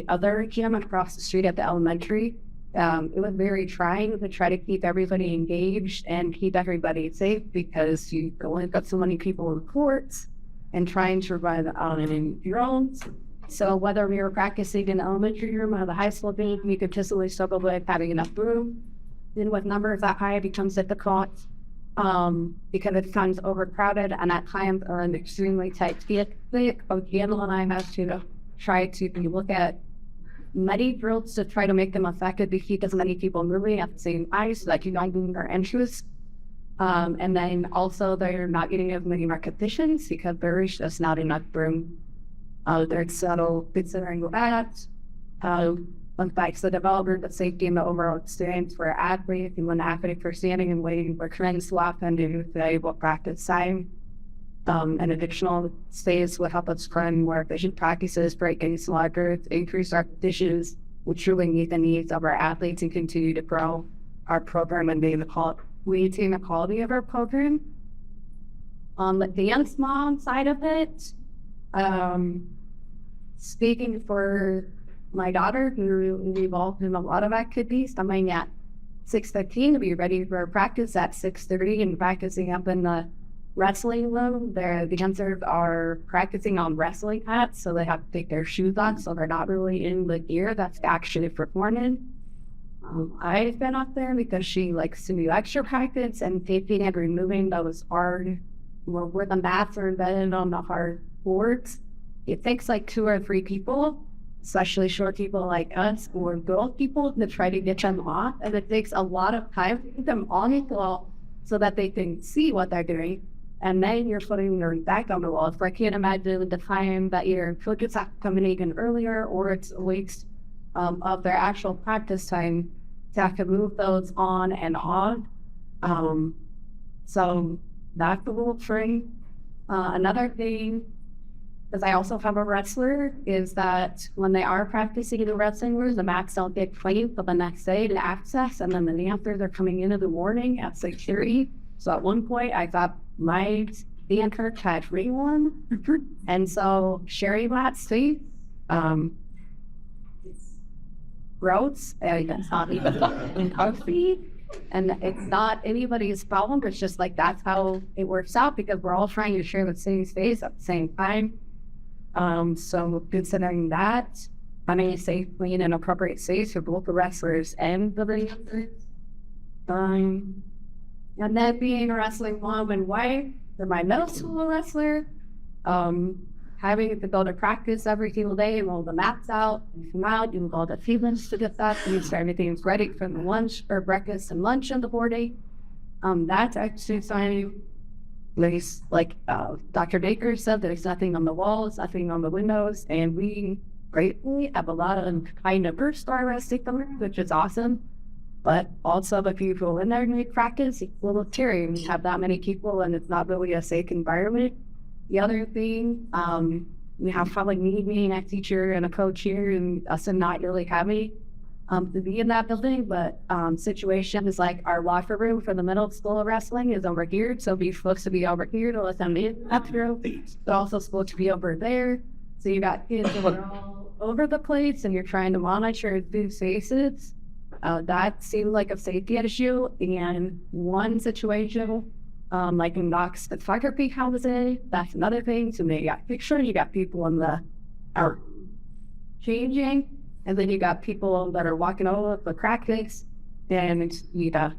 other gym across the street at the elementary. It was very trying to try to keep everybody engaged and keep everybody safe because you only got so many people in the courts and trying to run in drones. So whether we were practicing in the elementary room or the high school game, we could consistently struggle with having enough room. Then with numbers that high, it becomes difficult because it becomes overcrowded, and at times are an extremely tight fit. Both Daniel and I have to try to look at many drills to try to make them effective to keep as many people moving at the same time so that you don't lose their interest. And then also they're not getting as many repetitions because there is just not enough room. They're subtle considering that. Like the development, the safety, and the overall experience for athletes, and when athletes are standing and waiting for trends to happen to be able to practice time. An additional space would help us run more efficient practices, break any sliders, increase our repetitions, which truly meet the needs of our athletes and continue to grow our program and maintain the quality of our program. On the dance mom side of it, speaking for my daughter, who involved in a lot of activities, something that 6:15 to be ready for practice at 6:30 and practicing up in the wrestling room. The dancers are practicing on wrestling hats, so they have to take their shoes off, so they're not really in the gear that's actually performing. I've been up there because she likes to do extra practice and taking and removing those hard, where the mats are embedded on the hard boards. It takes like 2 or 3 people, especially short people like us or girl people, to try to get them off. And it takes a lot of time to get them on the wall so that they can see what they're doing. And then you're putting them back on the wall. So I can't imagine the time that your coaches have to come in even earlier, or it's a waste of their actual practice time to have to move those on and on. So that's a little thing. Another thing, because I also have a wrestler, is that when they are practicing in the wrestling rooms, the mats don't get cleaned for the next day to access, and then the dancers are coming in the morning at 6:30. So at one point, I thought my dancer had free one, and so Sherry mats too. It's gross, and it's not even comfy. And it's not anybody's problem. It's just like that's how it works out, because we're all trying to share the same space at the same time. So considering that, having a safe, clean, and appropriate space for both the wrestlers and the dancers. And then being a wrestling mom and wife for my middle school wrestler, having to go to practice every single day and roll the mats out and come out, doing all the feelings to get that, and so everything's ready for the lunch or breakfast and lunch in the morning. That's actually something like Dr. Baker said, there's nothing on the walls, nothing on the windows, and we gratefully have a lot of kind of first star resting them, which is awesome. But also the people in there make practice, it's a little scary when you have that many people and it's not really a safe environment. The other thing, we have probably me being a teacher and a coach here, and us not really having to be in that building, but situations like our locker room for the middle school wrestling is over here, so we're supposed to be over here to let them in up here, but also supposed to be over there. So you got kids that are all over the place, and you're trying to monitor these faces. That seemed like a safety issue, and one situation, like in Knox photography housing, that's another thing. So they got pictures, you got people in the out changing, and then you got people that are walking over the practice, and you got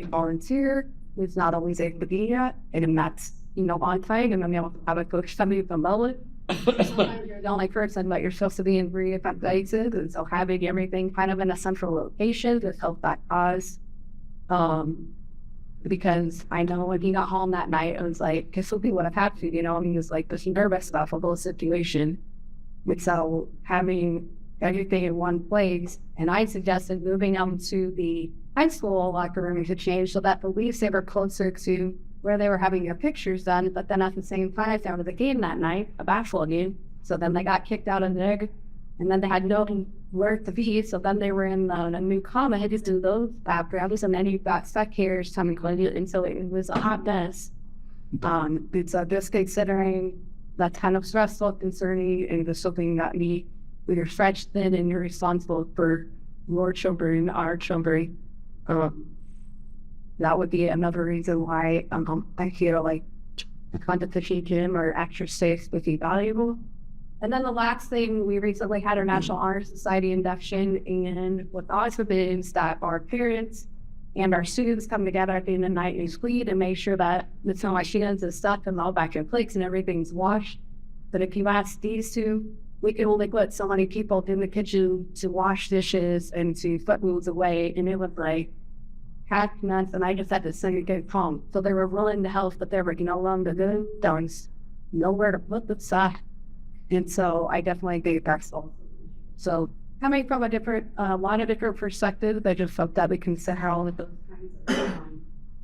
a volunteer who's not always able to be yet, and that's, on site, and then you'll have a coach somebody from Melwood. You're the only person that you're supposed to be in 3 different places, and so having everything kind of in a central location to help that cause. Because I know when he got home that night, it was like, this will be what I've had to, and he was like, this nervous about the whole situation. And so having everything in one place, and I suggested moving them to the high school locker room to change so that at least they were closer to where they were having their pictures done, but then at the same time, there was a game that night, a basketball game, so then they got kicked out of there, and then they had nowhere to be, so then they were in a new commons in those backgrounds, and then you got spectators coming close, and so it was a hot mess. And so just considering that kind of stressful, concerning, and just something that we're stretched thin and you're responsible for your children, our children, that would be another reason why I feel like a competition gym or extra space would be valuable. And then the last thing, we recently had our National Honor Society induction, and what's awesome is that our parents and our students come together at the end of the night and clean and make sure that it's all my hands and stuff and all back in place and everything's washed. But if you ask these two, we can only put so many people in the kitchen to wash dishes and to put foods away, and it was like half nuts, and I just had to send it get home. So they were willing to help, but they were no longer good. There was nowhere to put the stuff. And so I definitely think that's all. So coming from a lot of different perspectives, I just hope that we consider all of those kinds of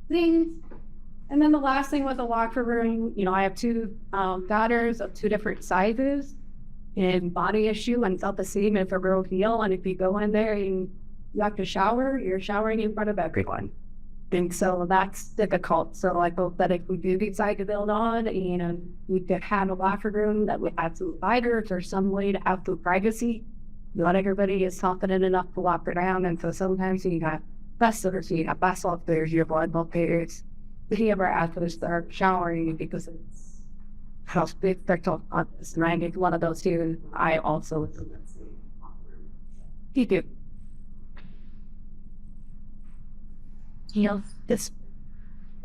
things. And then the last thing with the locker room, I have 2 daughters of 2 different sizes and body issue and self-esteem and for real heal. And if you go in there and you have to shower, you're showering in front of everyone. And so that's difficult. So I hope that if we do decide to build on, we could have a locker room that would have some dividers or some way to have some privacy. Not everybody is confident enough to walk around. And so sometimes you got bus or see a bus off there, your volleyball players. He ever after start showering because it's how they expect on this rank. It's one of those two. I also he did. You know, this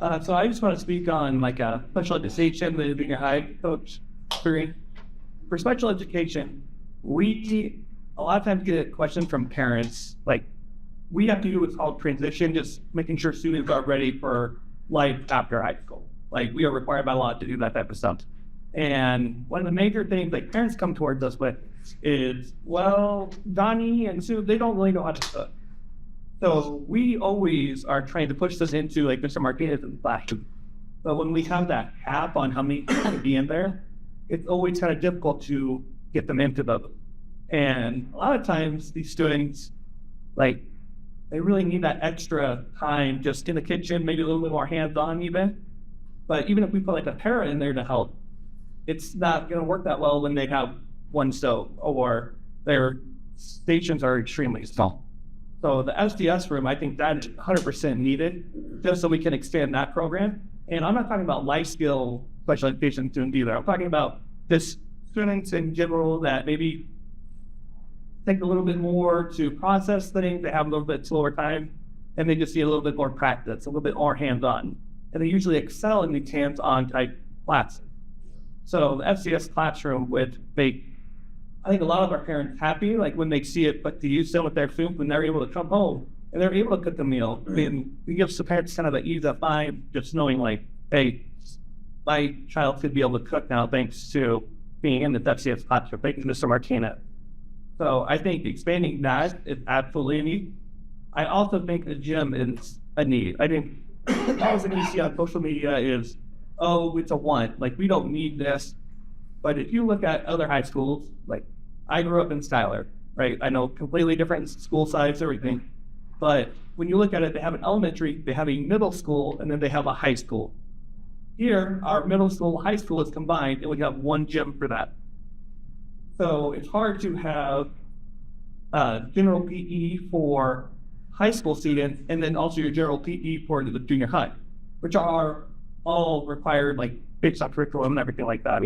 So I just want to speak on like special education, the junior high coach three. For special education, we a lot of times get a question from parents, like we have to do what's called transition, just making sure students are ready for life after high school. Like we are required by law to do that type of stuff. And one of the major things like parents come towards us with is, well, Donnie and Sue, they don't really know how to cook. So we always are trying to push this into like Mr. Martinez and Flash. But when we have that cap on how many can be in there, it's always kind of difficult to get them into those. And a lot of times these students, like, they really need that extra time just in the kitchen, maybe a little bit more hands-on even. But even if we put like a para in there to help, it's not going to work that well when they have one stove or their stations are extremely small. So the SDS room, I think that's 100% needed just so we can expand that program. And I'm not talking about life skill special education students either. I'm talking about just students in general that maybe take a little bit more to process things, they have a little bit slower time, and they just need a little bit more practice, a little bit more hands-on. And they usually excel in these hands-on type classes. So the FCS classroom would make, I think a lot of our parents happy, like when they see it put to use them with their food, when they're able to come home and they're able to cook the meal. I mean, it gives the parents kind of the ease of mind, just knowing like, hey, my child could be able to cook now thanks to being in the FCS classroom, thanks to Mr. Martinez. So I think expanding that is absolutely a need. I also think the gym is a need. I think all that you see on social media is, oh, it's a want. Like, we don't need this. But if you look at other high schools, like I grew up in Schuyler, right? I know completely different school size, everything. But when you look at it, they have an elementary, they have a middle school, and then they have a high school. Here, our middle school, high school is combined, and we have one gym for that. So it's hard to have general PE for high school students, and then also your general PE for the junior high, which are all required, like based on curriculum and everything like that.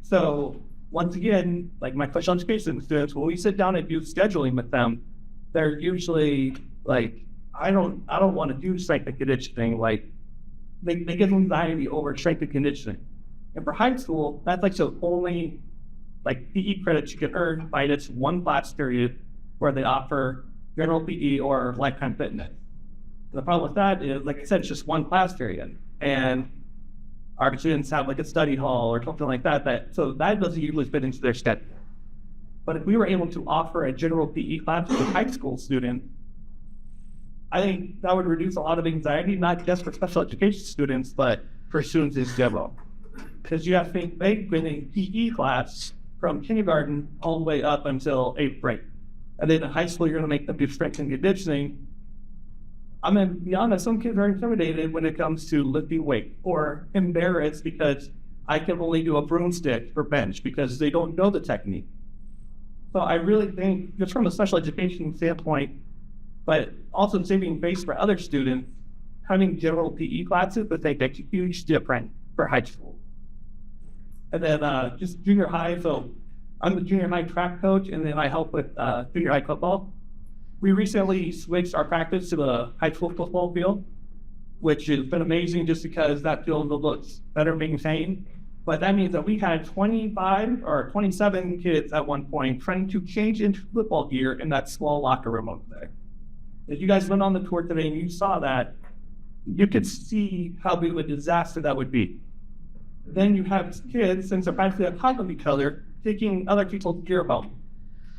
So once again, like my special education students, when we sit down and do scheduling with them, they're usually like, I don't want to do strength and conditioning. Like they get anxiety over strength and conditioning. And for high school, that's like the only like PE credits you can earn by this one class period where they offer general PE or lifetime fitness. The problem with that is, like I said, it's just one class period. And our students have like a study hall or something like that, so that doesn't usually fit into their schedule. But if we were able to offer a general PE class to a high school student, I think that would reduce a lot of anxiety, not just for special education students, but for students in general. Because you have to think they've been in PE class from kindergarten all the way up until 8th grade. And then in high school, you're going to make them do strength and conditioning. I'm going to be honest, some kids are intimidated when it comes to lifting weight or embarrassed because I can only do a broomstick for bench because they don't know the technique. So I really think, just from a special education standpoint, but also saving face for other students, having general PE classes would make a huge difference for high school. And then just junior high, so I'm the junior high track coach, and then I help with junior high football. We recently switched our practice to the high school football field, which has been amazing just because that field looks better maintained. But that means that we had 25 or 27 kids at one point trying to change into football gear in that small locker room over there. If you guys went on the tour today and you saw that, you could see how big of a disaster that would be. Then you have kids, since they're practically on top of each other, taking other people's gear home.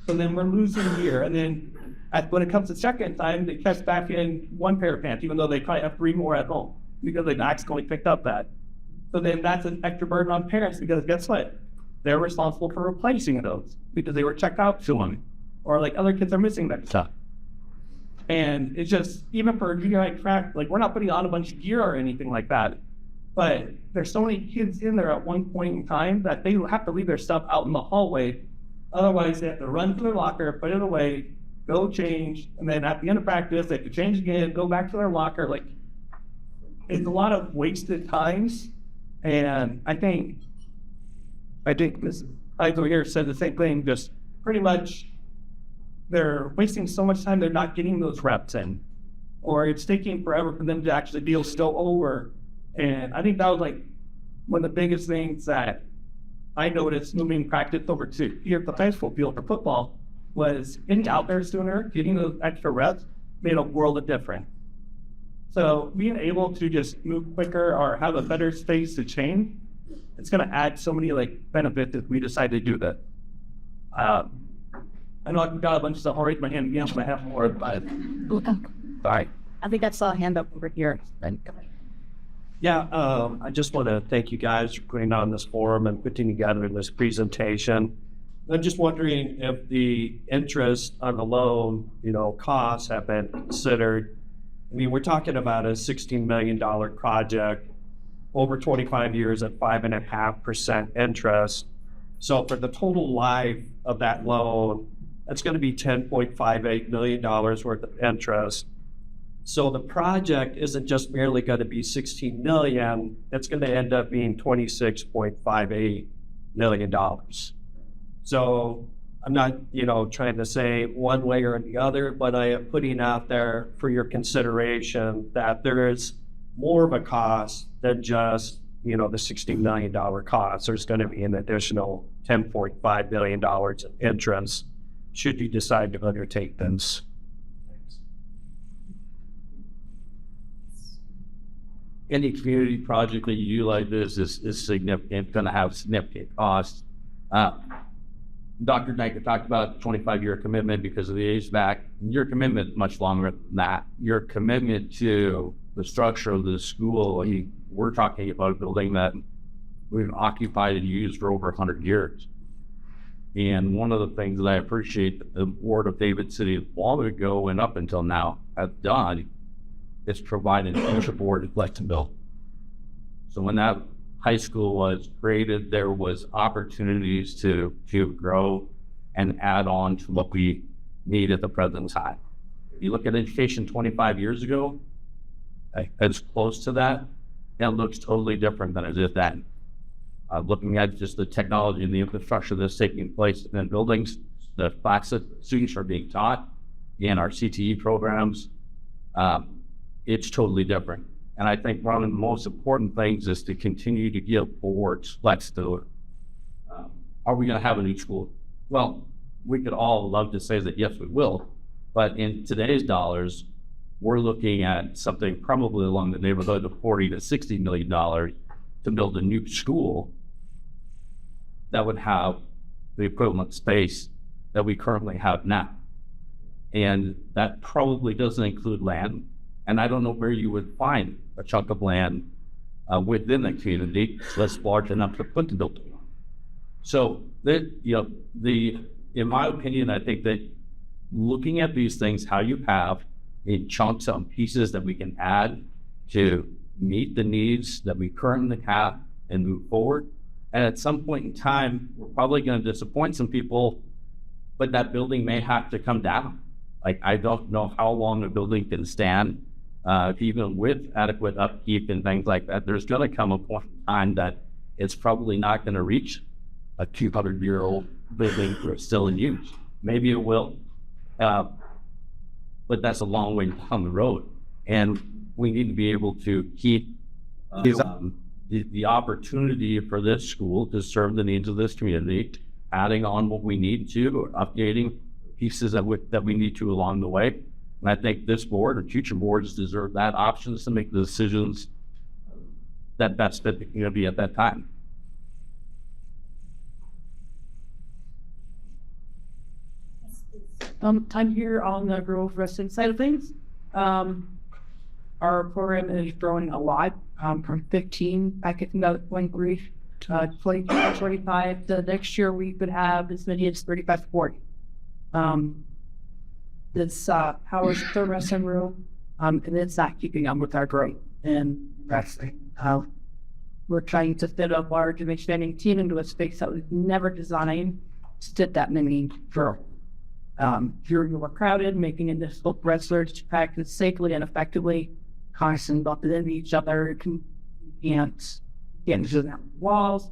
So then we're losing gear. And then when it comes to second time, they test back in one pair of pants, even though they probably have 3 more at home because they accidentally picked up that. So then that's an extra burden on parents because guess what? They're responsible for replacing those because they were checked out too long. Or like other kids are missing that stuff. And it's just, even for junior high track, like we're not putting on a bunch of gear or anything like that. But there's so many kids in there at one point in time that they have to leave their stuff out in the hallway. Otherwise, they have to run to their locker, put it away, go change, and then at the end of practice, they have to change again, go back to their locker. Like, it's a lot of wasted times. And I think this guy over here said the same thing, just pretty much they're wasting so much time, they're not getting those reps in, or it's taking forever for them to actually deal still over. And I think that was like one of the biggest things that I noticed moving practice over to here at the high school field for football was getting out there sooner, getting those extra reps made a world of difference. So being able to just move quicker or have a better space to change, it's going to add so many like benefits if we decide to do that. I know I've got a bunch of stuff. I'll raise my hand again if I have more, but sorry. I think I saw a hand up over here. Yeah, I just want to thank you guys for putting on this forum and putting together this presentation. I'm just wondering if the interest on the loan, costs have been considered. I mean, we're talking about a $16 million project over 25 years at 5.5% interest. So for the total life of that loan, that's going to be $10.58 million worth of interest. So the project isn't just merely going to be $16 million, it's going to end up being $26.58 million. So I'm not, trying to say one way or the other, but I am putting out there for your consideration that there is more of a cost than just, the $16 million cost. There's going to be an additional $10.5 billion in interest should you decide to undertake this. Any community project that you do like this is significant, going to have significant costs. Dr. Knight talked about 25-year commitment because of the HVAC. Your commitment is much longer than that. Your commitment to the structure of the school, we're talking about a building that we've occupied and used for over 100 years. And one of the things that I appreciate that the Board of David City long ago and up until now has done is provide an future board flexibility. So when that high school was created, there was opportunities to grow and add on to what we need at the present time. You look at education 25 years ago, it's close to that, it looks totally different than it did then. Looking at just the technology and the infrastructure that's taking place in buildings, the classes students are being taught in our CTE programs, it's totally different. And I think one of the most important things is to continue to give boards flexibility. Are we going to have a new school? Well, we could all love to say that yes, we will. But in today's dollars, we're looking at something probably along the neighborhood of $40 to $60 million to build a new school that would have the equivalent space that we currently have now. And that probably doesn't include land. And I don't know where you would find a chunk of land within the community that's large enough to put the building on. So, in my opinion, I think that looking at these things, how you have in chunks and pieces that we can add to meet the needs that we currently have and move forward. And at some point in time, we're probably going to disappoint some people, but that building may have to come down. Like, I don't know how long a building can stand, even with adequate upkeep and things like that. There's going to come a point in time that it's probably not going to reach a 200-year-old building that's still in use. Maybe it will, but that's a long way down the road. And we need to be able to keep the opportunity for this school to serve the needs of this community, adding on what we need to, or updating pieces that we need to along the way. And I think this board or future boards deserve that options to make the decisions that best fit the community at that time. I'm here on the growth wrestling side of things. Our program is growing a lot, from 15 back in 2023 to 25. The next year we could have as many as 35 to 40. This powers the third wrestling room, and it's not keeping up with our growth in wrestling. We're trying to fit a large and expanding team into a space that was never designed to fit that many girls. Hearing overcrowded, making it difficult for wrestlers to practice safely and effectively, constantly bumping into each other, can't get into the walls,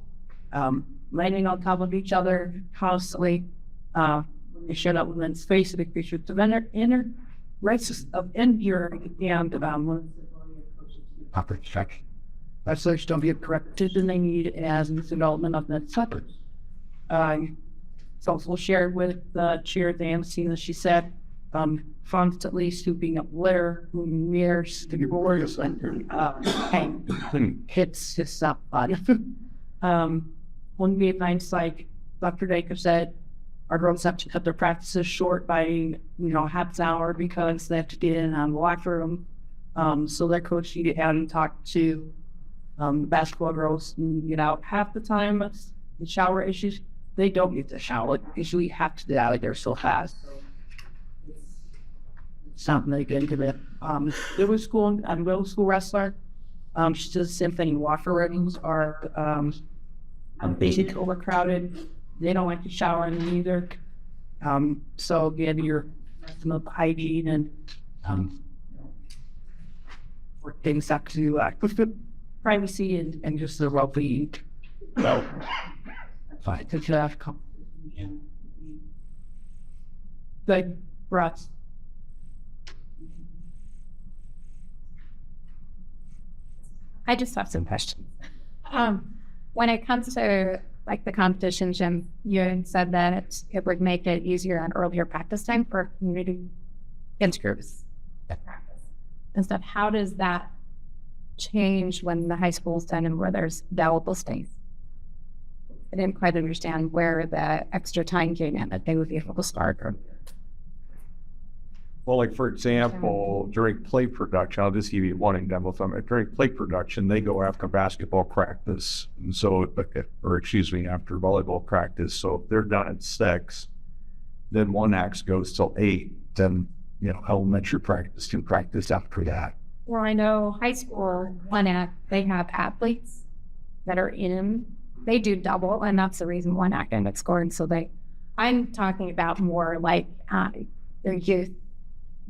landing on top of each other constantly. They shut up within space of the creatures of inner rights of enduring and perfection. Wrestlers don't get corrected and they need as the development of the suburbs. It's also shared with the chair Nancy that she said, constantly scooping up litter, moving mirrors to be glorious and hits his body. One game nights, like Dr. Daker said, our girls have to cut their practices short by, half an hour because they have to get in the locker room. So their coach needed out and talk to the basketball girls, half the time the shower issues. They don't need to shower. Usually have to get out of there so fast. It's something they get into the middle school wrestler. She does the same thing. Locker rooms are basically overcrowded. They don't like to shower in them either. So again, you're messing up hygiene and work things up to privacy and just the well-being. So, fine. To have good for us. I just have some questions. When it comes to the competition gym, you said that it would make it easier and earlier practice time for community groups that practice and stuff. How does that change when the high school is done and where there's valuable space? I didn't quite understand where the extra time came in that they would be able to start. Well, like for example, during play production, I'll just give you one example from it. During play production, they go after basketball practice, and so, after volleyball practice. So if they're done at 6, then one act goes till 8. Then elementary practice can practice after that. Well, I know high school one act they have athletes that are in. They do double, and that's the reason one act ended up scoring. So I'm talking about more like their youth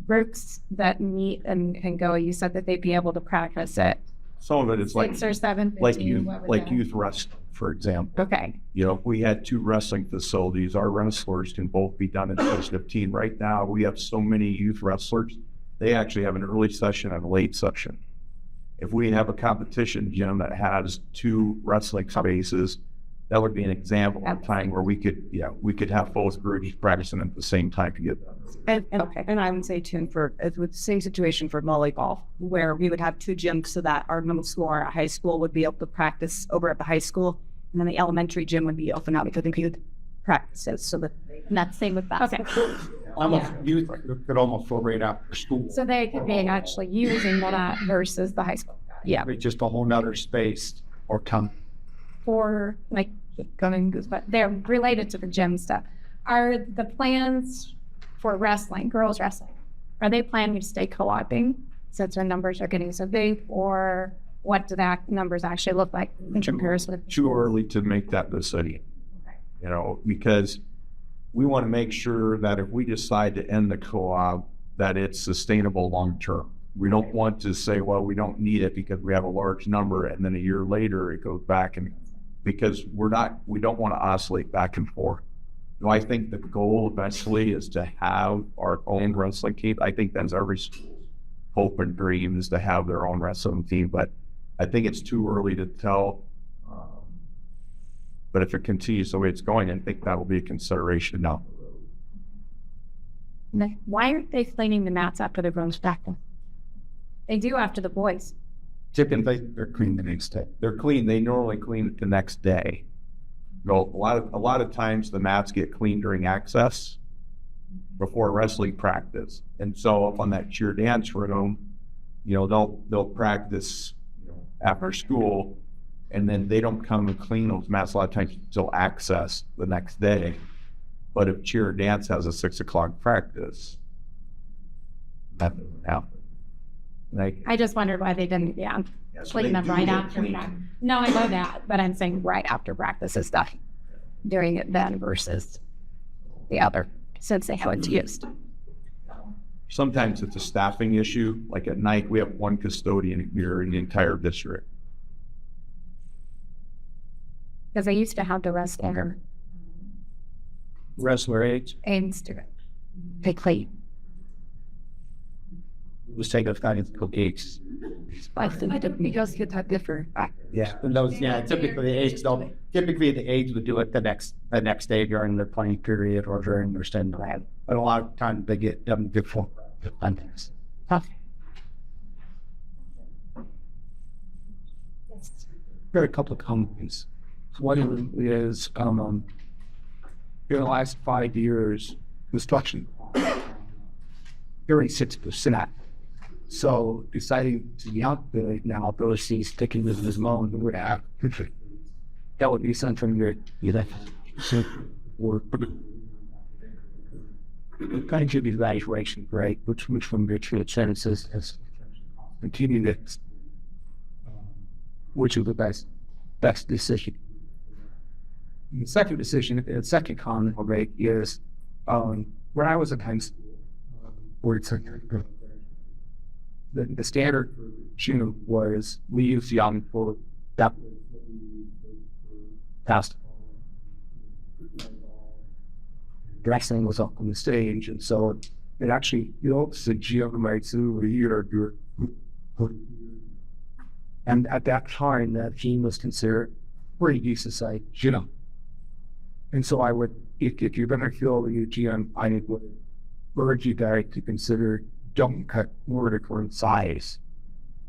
groups that meet and go. You said that they'd be able to practice it. Some of it is 6 or 7, 15, youth wrestling, for example. Okay. If we had 2 wrestling facilities, our wrestlers can both be done in post 15. Right now, we have so many youth wrestlers. They actually have an early session and a late session. If we have a competition gym that has 2 wrestling spaces, that would be an example of time where we could have both groups practicing at the same time to get done. And I would say too, with the same situation for volleyball, where we would have 2 gyms so that our middle school or our high school would be able to practice over at the high school, and then the elementary gym would be open out because they could practice. So and that's same with basketball. Youth could almost go right after school. So they could be actually using that versus the high school. yeah, It's just a whole nother space or time. For but they're related to the gym stuff. Are the plans for wrestling, girls wrestling, are they planning to stay co-oping since their numbers are getting so big, or what do that numbers actually look like in comparison? Too early to make that decision, because we want to make sure that if we decide to end the co-op, that it's sustainable long term. We don't want to say, well, we don't need it because we have a large number, and then a year later it goes back, and because we don't want to oscillate back and forth. I think the goal eventually is to have our own wrestling team. I think that's every school's hope and dream, is to have their own wrestling team, but I think it's too early to tell. But if it continues the way it's going, I think that will be a consideration now. Why aren't they cleaning the mats after the girls practice? They do after the boys. Typically, they're clean the next day. They're clean. They normally clean it the next day. A lot of times the mats get cleaned during access before wrestling practice, and so up on that cheer dance room, they'll practice after school, and then they don't come and clean those mats a lot of times until access the next day. But if cheer dance has a 6 o'clock practice, that doesn't happen. I just wondered why they didn't, clean them right after that. No, I know that, but I'm saying right after practice is done, doing it then versus the other. since they haven't used. Sometimes it's a staffing issue. Like at night, we have one custodian here in the entire district. Because I used to have the rest of them Rest where age and student. They clean. was taken of clinical age. I think we just get that different. Yeah, and those, typically the age don't, typically the age would do it the next day during their playing period or during their study plan. But a lot of times they get them before the things. There are a couple of comments. One is, in the last 5 years, construction, 36%. So deciding to be out there now, versus sticking with this loan, would have, that would be something that or kind of should be evaluation, right? Which from your sentences has continued it. Which is the best decision. And the second decision, the second comment I'll make is, when I was in high school, the standard June was we used young for that past. Wrestling was up on the stage, and so it actually, it's a geometry over here. And at that time, that team was considered pretty decent size, And so I would, if you're going to fill the UGM, I would urge you guys to consider don't cut vertical in size.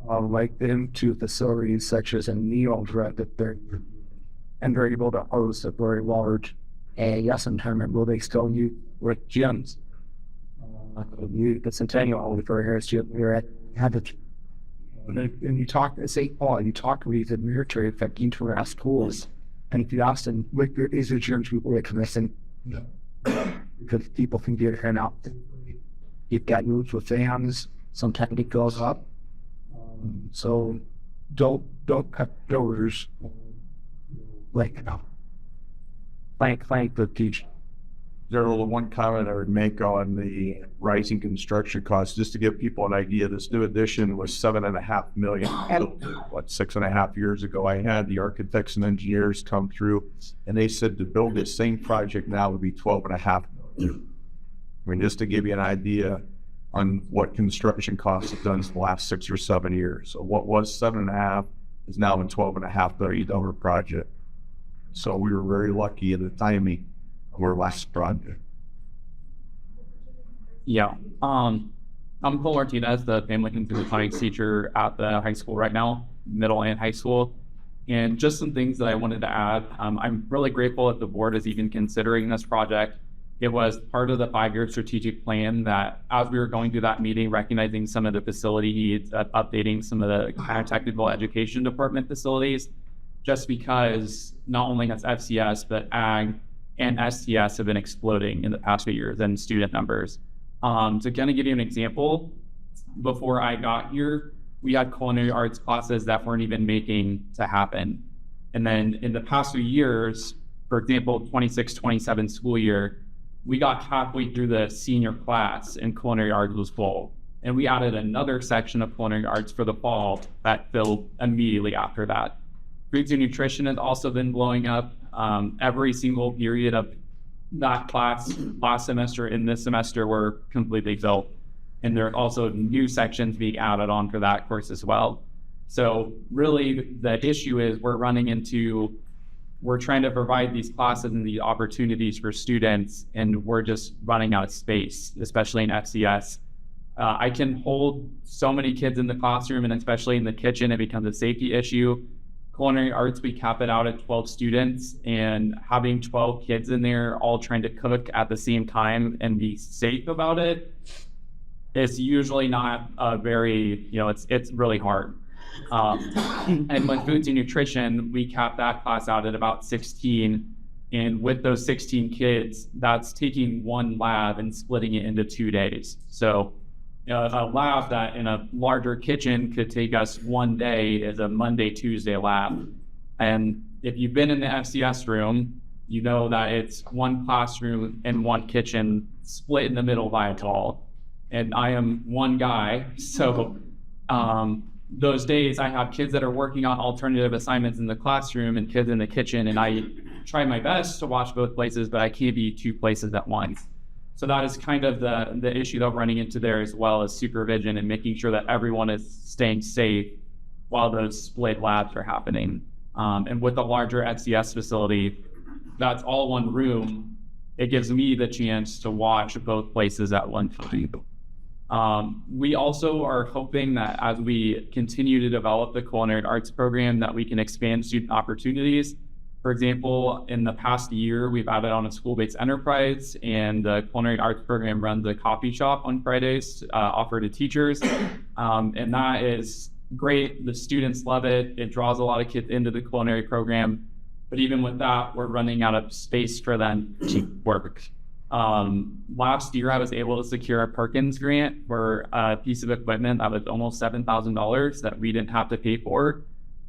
Like them to facilities such as a neon thread that they're able to host a very large AAS environment where they still use with gyms. The Centennial Auditorium here at Habitat. And you talk to St. Paul, you talk to these military affecting to our schools, and if you ask them, what is the insurance people that listen? No. Because people can get in out. You've got roofs with fans, sometimes it goes up. So don't cut doors like the teach. There's one comment I would make on the rising construction costs, just to give people an idea. This new addition was $7.5 million. So, 6.5 years ago, I had the architects and engineers come through, and they said to build this same project now would be $12.5 million. I mean, just to give you an idea on what construction costs have done in the last 6 or 7 years. So what was 7.5 is now a $12.5 billion project. So we were very lucky in the timing of our last project. Yeah. I'm Cole Martinez, the family and phonics teacher at the high school right now, middle and high school. And just some things that I wanted to add. I'm really grateful that the board is even considering this project. It was part of the 5-year strategic plan that as we were going through that meeting, recognizing some of the facility needs, updating some of the higher technical education department facilities, just because not only has FCS, but ag and STS have been exploding in the past few years in student numbers. To kind of give you an example, before I got here, we had culinary arts classes that weren't even making to happen. And then in the past few years, for example, 26-27 school year, we got halfway through the senior class and culinary arts was full. And we added another section of culinary arts for the fall that filled immediately after that. Foods and nutrition has also been blowing up. Every single period of that class last semester and this semester were completely filled. And there are also new sections being added on for that course as well. So really the issue is we're trying to provide these classes and the opportunities for students, and we're just running out of space, especially in FCS. I can hold so many kids in the classroom, and especially in the kitchen, it becomes a safety issue. Culinary arts, we cap it out at 12 students, and having 12 kids in there all trying to cook at the same time and be safe about it, it's usually not very, it's really hard. And with foods and nutrition, we cap that class out at about 16. And with those 16 kids, that's taking one lab and splitting it into 2 days. So a lab that in a larger kitchen could take us 1 day is a Monday, Tuesday lab. And if you've been in the FCS room, you know that it's one classroom and one kitchen split in the middle by a wall. And I am one guy, so those days I have kids that are working on alternative assignments in the classroom and kids in the kitchen, and I try my best to watch both places, but I can't be two places at once. So that is kind of the issue that we're running into there, as well as supervision and making sure that everyone is staying safe while those split labs are happening. And with a larger FCS facility, that's all one room. It gives me the chance to watch both places at one time. We also are hoping that as we continue to develop the culinary arts program, that we can expand student opportunities. For example, in the past year, we've added on a school-based enterprise, and the culinary arts program runs a coffee shop on Fridays, offered to teachers. And that is great. The students love it. It draws a lot of kids into the culinary program. But even with that, we're running out of space for them to work. Last year, I was able to secure a Perkins grant for a piece of equipment that was almost $7,000 that we didn't have to pay for,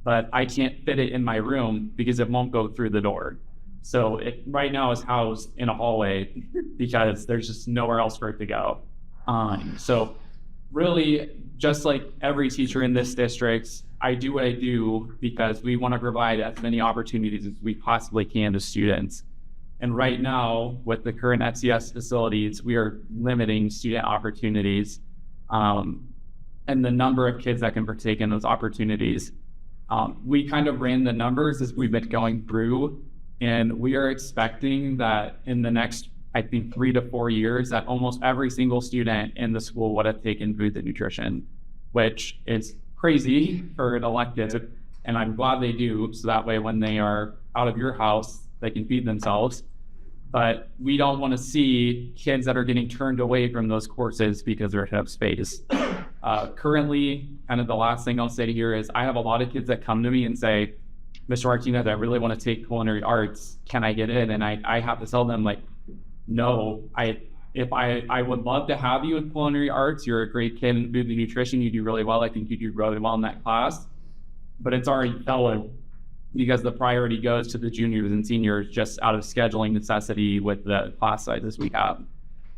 but I can't fit it in my room because it won't go through the door. So it right now is housed in a hallway because there's just nowhere else for it to go. So really, just like every teacher in this district, I do what I do because we want to provide as many opportunities as we possibly can to students. And right now, with the current FCS facilities, we are limiting student opportunities and the number of kids that can partake in those opportunities. We kind of ran the numbers as we've been going through, and we are expecting that in the next, I think, 3 to 4 years, that almost every single student in the school would have taken food and nutrition, which is crazy for an elective, and I'm glad they do, so that way when they are out of your house, they can feed themselves. But we don't want to see kids that are getting turned away from those courses because they're out of space. Currently, kind of the last thing I'll say here is I have a lot of kids that come to me and say, Mr. Martinez, I really want to take culinary arts. Can I get in? And I have to tell them, like, no, I would love to have you in culinary arts. You're a great kid in food and nutrition. You do really well. I think you do really well in that class. But it's already fellow, because the priority goes to the juniors and seniors just out of scheduling necessity with the class sizes we have.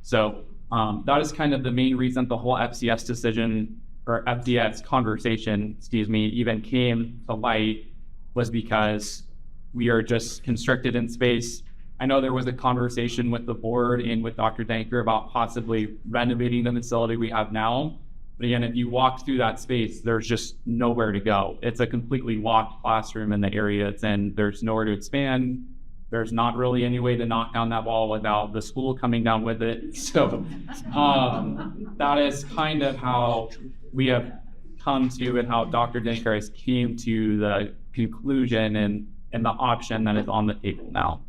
So that is kind of the main reason the whole FCS decision, or FDS conversation, even came to light, was because we are just constricted in space. I know there was a conversation with the board and with Dr. Danker about possibly renovating the facility we have now. But again, if you walk through that space, there's just nowhere to go. It's a completely locked classroom in the area it's in. There's nowhere to expand. There's not really any way to knock down that wall without the school coming down with it. So that is kind of how we have come to, and how Dr. Danker has came to the conclusion and the option that is on the table now.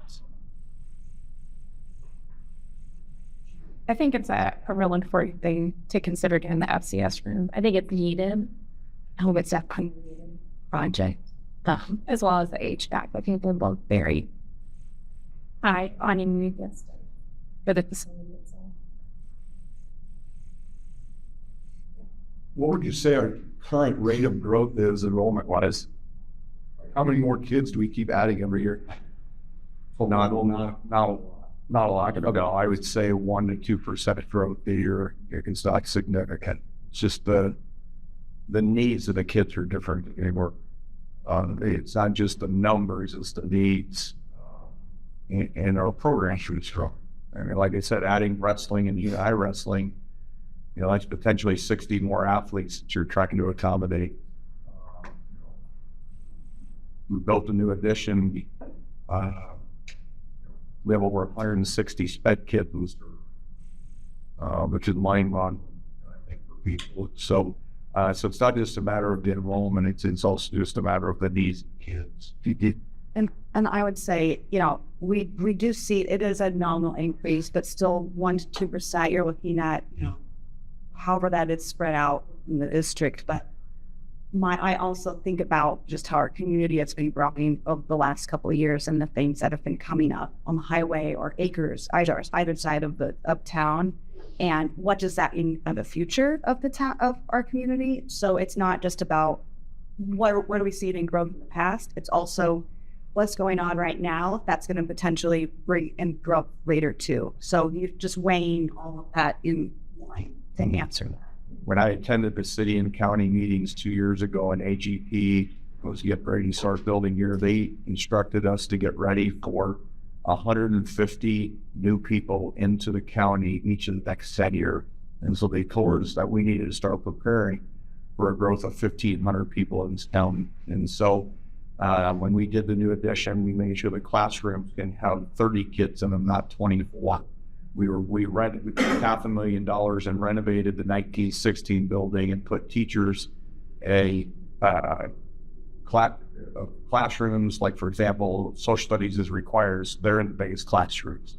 I think it's a real important thing to consider in the FCS room. I think it's needed. I hope it's a project, as well as the HVAC. I think they're both very high on needs for the facility itself. What would you say our current rate of growth is enrollment-wise? How many more kids do we keep adding every year? Not a lot. No, I would say 1 to 2% growth a year. It's not significant. It's just the needs of the kids are different anymore. It's not just the numbers; it's the needs. And our program should strong. I mean, like I said, adding wrestling and UNI wrestling, that's potentially 60 more athletes that you're trying to accommodate. We built a new addition. We have over 160 sped kit boosters, which is mind-boggling, I think, for people. So it's not just a matter of the enrollment; it's also just a matter of the needs of kids. And I would say, we do see it is a nominal increase, but still 1 to 2%. You're looking at, however that is spread out in the district. But I also think about just how our community has been growing over the last couple of years, and the things that have been coming up on the highway or acres, either side of the uptown, and what does that mean for the future of the town, of our community. So it's not just about where do we see it in growth in the past. It's also what's going on right now, that's going to potentially bring and grow later too. So you're just weighing all of that in line to answer that. When I attended the city and county meetings 2 years ago, and AGP was getting ready to start building here, they instructed us to get ready for 150 new people into the county each of the next year. And so they told us that we needed to start preparing for a growth of 1,500 people in this town. And so when we did the new addition, we made sure the classrooms can have 30 kids in them, not 24. We rented $500,000 and renovated the 1916 building and put teachers classrooms, like for example, social studies is requires, they're in the biggest classrooms.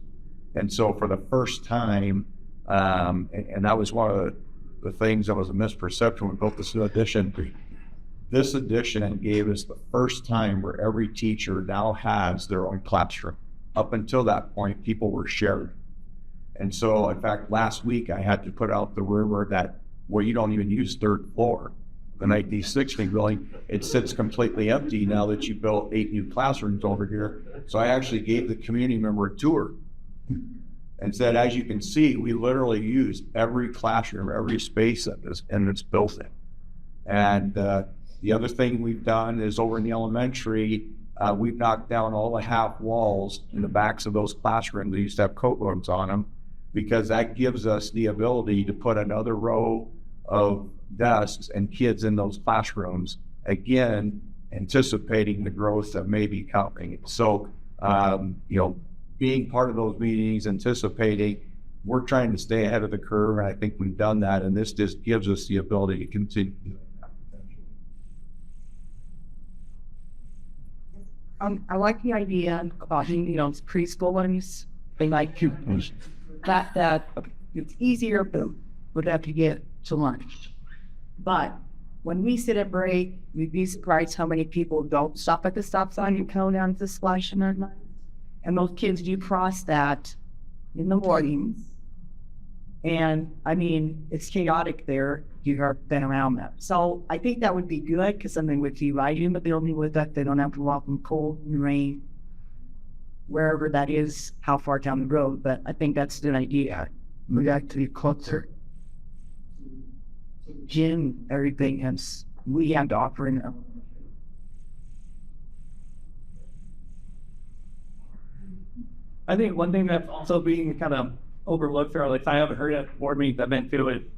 And so for the first time, and that was one of the things that was a misperception when we built this addition. This addition gave us the first time where every teacher now has their own classroom. Up until that point, people were shared. And so, in fact, last week I had to put out the rumor that, well, you don't even use third floor. The 1916 building, it sits completely empty now that you built 8 new classrooms over here. So I actually gave the community member a tour and said, as you can see, we literally use every classroom, every space that is in its building. And the other thing we've done is over in the elementary, we've knocked down all the half walls in the backs of those classrooms that used to have coat rooms on them, because that gives us the ability to put another row of desks and kids in those classrooms, again, anticipating the growth that may be coming. So, being part of those meetings, anticipating, we're trying to stay ahead of the curve, and I think we've done that, and this just gives us the ability to continue. I like the idea about, preschoolers, they like to, that it's easier for them to get to lunch. But when we sit at break, we'd be surprised how many people don't stop at the stop sign and go down to the splash and everything. And those kids do cross that in the mornings. And I mean, it's chaotic there. You have been around that. So I think that would be good, because something would be right in the building with that. They don't have to walk in cold and rain, wherever that is, how far down the road. But I think that's an idea. We actually closer. Gym, everything else we have to offer in. I think one thing that's also being kind of overlooked, or like I haven't heard at board meetings I've been to it,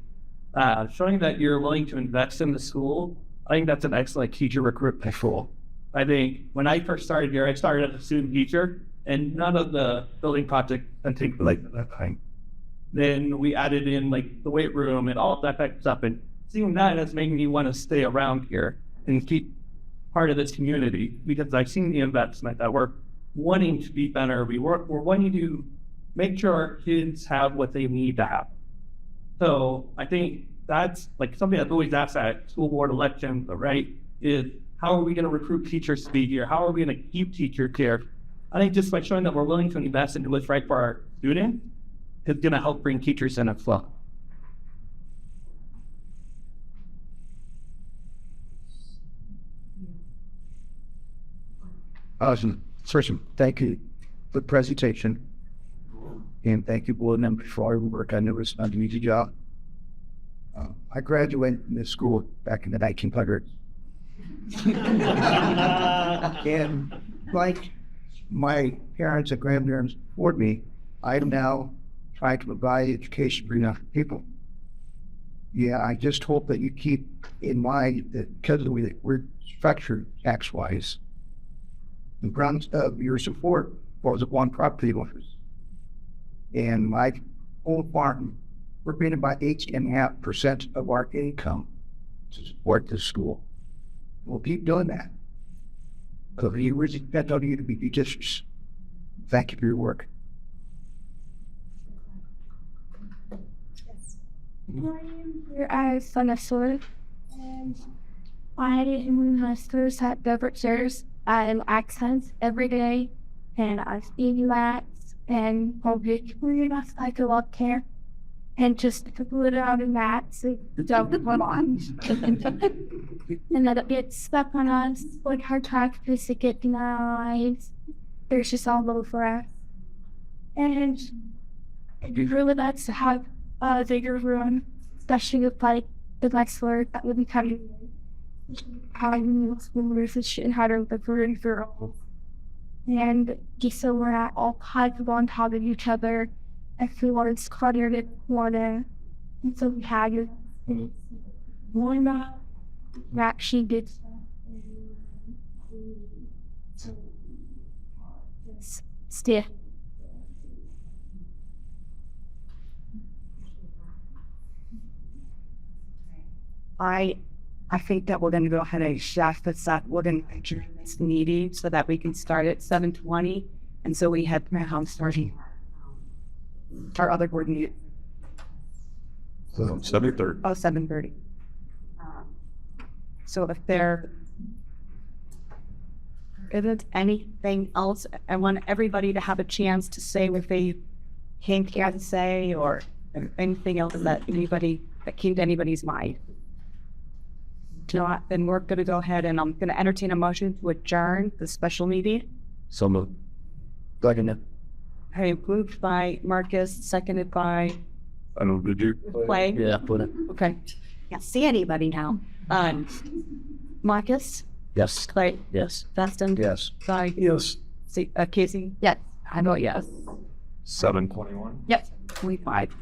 showing that you're willing to invest in the school. I think that's an excellent teacher recruitment tool. I think when I first started here, I started as a student teacher, and none of the building projects had taken place at that time. Then we added in like the weight room and all of that type of stuff, and seeing that has made me want to stay around here and keep part of this community, because I've seen the investment that we're wanting to be better. We're wanting to make sure our kids have what they need to have. So I think that's like something that's always asked at school board elections, right? Is how are we going to recruit teachers to be here? How are we going to keep teachers here? I think just by showing that we're willing to invest into what's right for our students is going to help bring teachers in as well. Awesome. First, thank you for the presentation. And thank you, board members, for all your work. I know it's not an easy job. I graduated from this school back in the 1900s. And like my parents and grandparents before me, I'm now trying to provide education for young people. Yeah, I just hope that you keep in mind that because of the way that we're structured tax-wise, the grounds of your support was upon property owners. And my old farm, we're paying about 8.5% of our income to support this school. We'll keep doing that. So you really depend on you to be judicious. Thank you for your work. I was on a sword, and I didn't masters at different chairs and accents every day, and I speak that and obviously that's like a lot care, and just to put it out in that, so don't put on. and then it gets stuck on us, like hard tractors to get knives. There's just all over us. And it'd be really nice to have a bigger room, especially with like the next word that would be coming in. Having schoolers and shit harder with the girls. And just so we're not all kind of on top of each other. Everyone's cluttered in the corner. And so we had it. One night, we actually did stiff. I think that we're going to go ahead and shift this up. We're going to adjourn this meeting so that we can start at 7:20. And so we had starting our other board meeting. So 7:30. Oh, 7:30. So if there isn't anything else, I want everybody to have a chance to say what they can't say or anything else that came to anybody's mind. If not, then we're going to go ahead and I'm going to entertain a motion to adjourn the special meeting. So moved. Second. Moved by Marcus, seconded by I don't know, did you? Clay. Yeah, put it. Okay. Can't see anybody now. Marcus, Yes. Clay, Yes. Dustin, Yes. Guy, Yes. Casey. Yes. I vote yes. 7:21. Yep. 25.